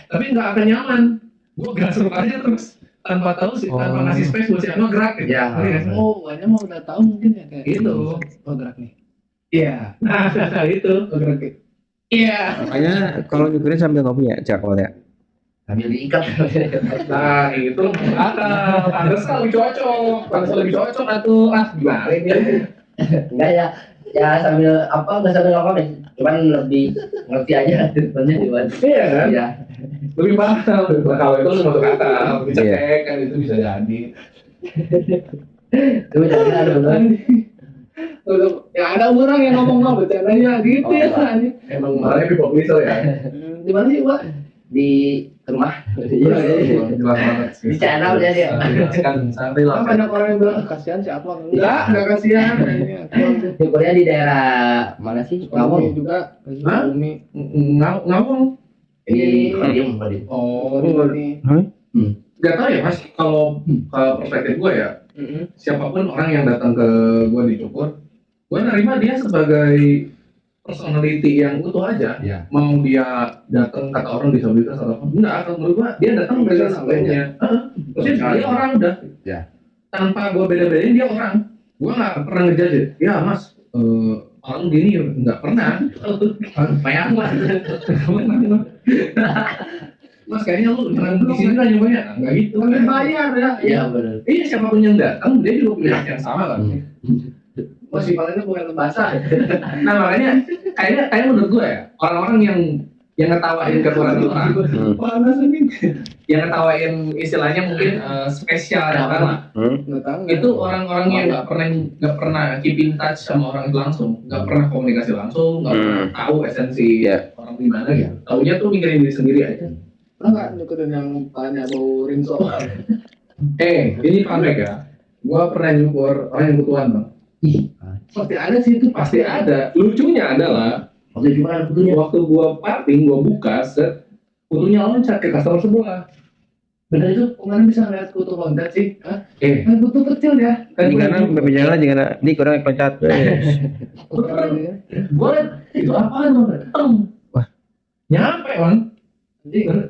tapi nggak akan nyaman. Gue gasur aja terus tanpa tahu sih, tanpa ngasih space buat siapa gerak gitu. Ya. Oh, banyak mah udah tahu mungkin ya kayak Gitu. Oh gerak nih. Iya. Nah itu. Oh gerak nih. Iya. Makanya kalau nyukurin sambil ngopi ya, Cak, kalau ya. Sambil diikat. Nah itu pantes lebih cocok atuh. Gimana ini? Enggak ya. Ya sambil enggak sambil ngomong deh. Cuman lebih ngerti aja sebenarnya di mana. Iya kan? Ya. Lebih paham. Kalau itu lu masuk akal, bisa cek kan itu bisa jadi. Itu jadi ada benar. Ya ada orang yang ngomong mau bercandanya gitu ya anjing. Emang marahnya people pleaser ya. Di mana sih, Pak? Di rumah. Iya, jelas banget sih. Di channel dia dia. Jelaskan santai lah. Kan banyak orang yang bilang kasihan si Akmal. Enggak kasihan. Syukurnya di daerah mana sih? Ngomong Ngawung. juga. Hah? Umi. Ngomong. Di Padium. Oh, Di sini. Gak tau ya mas, kalau perspektif gue ya, siapapun orang yang datang ke gue dicukur, gue nerima dia sebagai personality yang utuh aja. Ya. Mau dia datang kata orang disabilitas atau apa, enggak. Kalau menurut gue dia datang dengan sebagainya. Maksudnya dia orang udah. Ya. Tanpa gue beda-bedain dia orang. Gue nggak pernah ngejudge. Ya mas, orang gini nggak pernah. Bayang lah. Mas kayaknya lu jangan di sini lah nyobanya. Enggak gitu. Kan bayar ya. Iya benar. Iya siapapun yang datang dia juga punya hak yang sama kan. Masih palingnya bukan basah. Nah makanya kayaknya menurut gue ya orang-orang yang ngetawain kekurangan orang, Panas ini. yang ngetawain istilahnya mungkin spesial datang lah. Enggak tahu. Itu orang-orang yang nggak pernah keep in touch sama orang itu langsung, nggak pernah komunikasi langsung, nggak pernah tahu esensi orang gimana gitu. Taunya tuh mikirin diri sendiri aja. Pernah nggak nyukurin yang palanya bau rinso? Ini fun fact ya. Gua pernah nyukur orang yang butuhan bang. Pasti ada sih itu. Pasti ada. Lucunya adalah Oke gimana butuhnya? waktu gua parting, gua buka set, kutunya loncat ke customer sebelah. Bener itu kemarin bisa ngeliat kutu loncat sih. Hah? Eh, Kan kutu kecil ya. Di karena berbicara jangan di kurang loncat. gua liat itu apaan bang? Teng. Wah. Nyampe bang.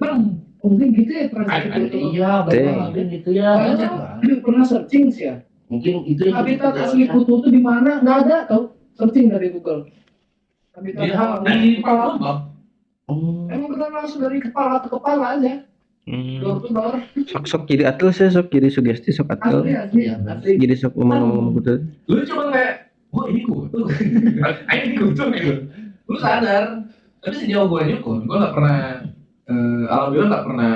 Teng. Mungkin gitu ya transaksi kutu. Iya betul mungkin gitu ya. Pernah searching sih ya. Mungkin itu yang Habitat asli kutu itu di mana? Nggak ada tau. Searching dari Google. Habitat Di kepala bang. Emang benar langsung dari kepala ke kepala aja. Door to door. Sok kiri atul sih, sok kiri sugesti sok atul. Asli. Jadi sok ngomong-ngomong gitu. Lu cuma kayak, oh ini kutu. Ini kutu gitu. Lu sadar. Tapi sejauh gua nyukur, gua nggak pernah, alhamdulillah nggak pernah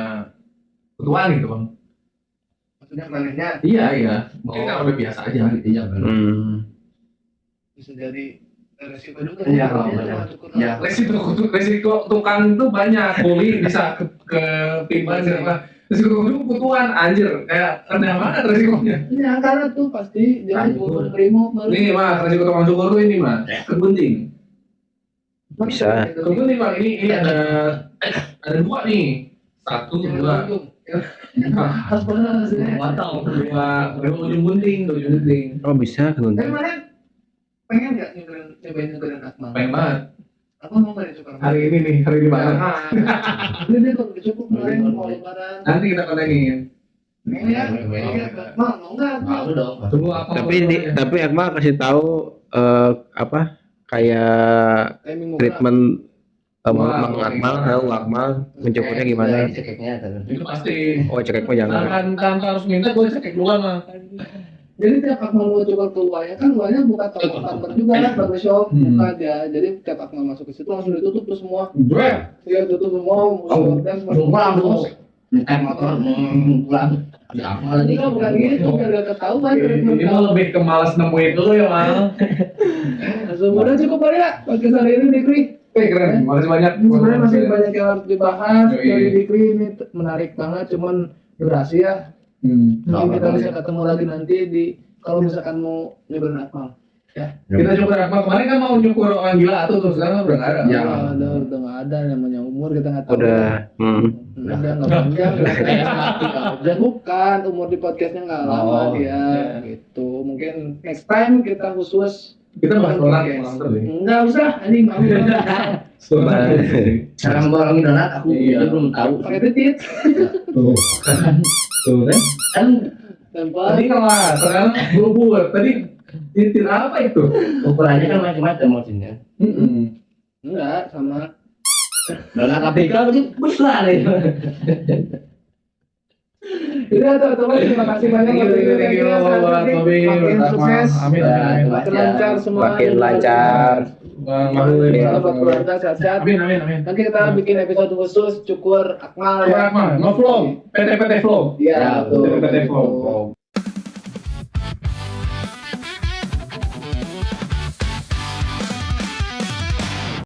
kutuan gitu bang. Maksudnya manehnya Iya. Mungkin Oh. kalau udah biasa aja gitu ya. bisa jadi resiko juga. Iya, Ya, benar. jangan cukur. Ya. Resiko tukang itu banyak. Kuli bisa ke timban siapa. Resiko tukang itu kebutuhan anjir. Kayak ada mana resikonya? Ya karena tuh pasti jangan Kan. urut primo. Nih mas, resiko tukang cukur tuh ini mas. Kegunting. Bisa. Kegunting bang, ini ada dua nih. Satu, dua. Harus benar hasilnya. Dua ujung gunting, dua ujung gunting. Oh bisa Tapi kan? mana pengen nggak nyobain nyukurin Akmal? Pengen banget. Aku mau nggak cukur? Hari ini mana? Ini dia kalau cukup kemarin mau lebaran. Nanti kita kontekin. Iya, mau nggak? Mau dong. Tunggu apa? Tapi Akmal kasih tahu apa kayak Kayak minggu treatment Wah, Akmal mencukurnya gimana? Cekeknya tuh. Itu pasti. Oh cekek mah jangan. Kan harus minta gue cek dulu mah. Jadi tiap Akmal mau cukur ke luarnya kan luarnya buka toko barber juga kan barbershop buka dia. Jadi tiap Akmal masuk ke situ langsung ditutup tuh semua. Bro. Iya tutup semua. Dan Pulang dulu. Nyetem motor pulang. Ada apa lagi? Ini kan bukan gitu, biar gak ketahuan. Ini mah lebih ke malas nemuin dulu ya mal. Langsung udah cukup kali ya podcast hari ini Dikri. Keren. Makasih banyak. Sebenarnya masih banyak yang harus dibahas Yoi. dari Dikri ini menarik banget, cuman durasi ya. Mungkin kita bisa ketemu lagi nanti di kalau misalkan mau nyobain Akmal. Kita nyukur apa kemarin kan mau nyukur orang gila tuh sekarang udah nggak ada. Ya. Udah nggak ada namanya umur kita nggak tahu. Udah. Udah nggak panjang. Udah bukan umur di podcastnya nggak lama Oh, dia gitu. Mungkin next time kita khusus Kita bahas donat podcast. langsung deh. Nggak usah, anjing mau Cara memborongin donat aku Iya. itu belum tahu. pakai titit. Tuh kan. Kan Tempel. Tadi kalah, sekarang buru-buru. Tadi titik apa itu? ukurannya kan macam-macam modelnya. Enggak sama. Donat ABK berarti besar ya. Udah teman-teman terima kasih banyak Thank you, buat Bobby, makin buat sukses, Amin, amin. makin lancar semua. Makin lancar. Bang Mahmud. Sahabat keluarga sehat-sehat. Amin. Nanti kita bikin episode khusus cukur Akmal Ya, ya. Akmal, no flow, PT-PT flow. Iya, betul. PT-PT flow.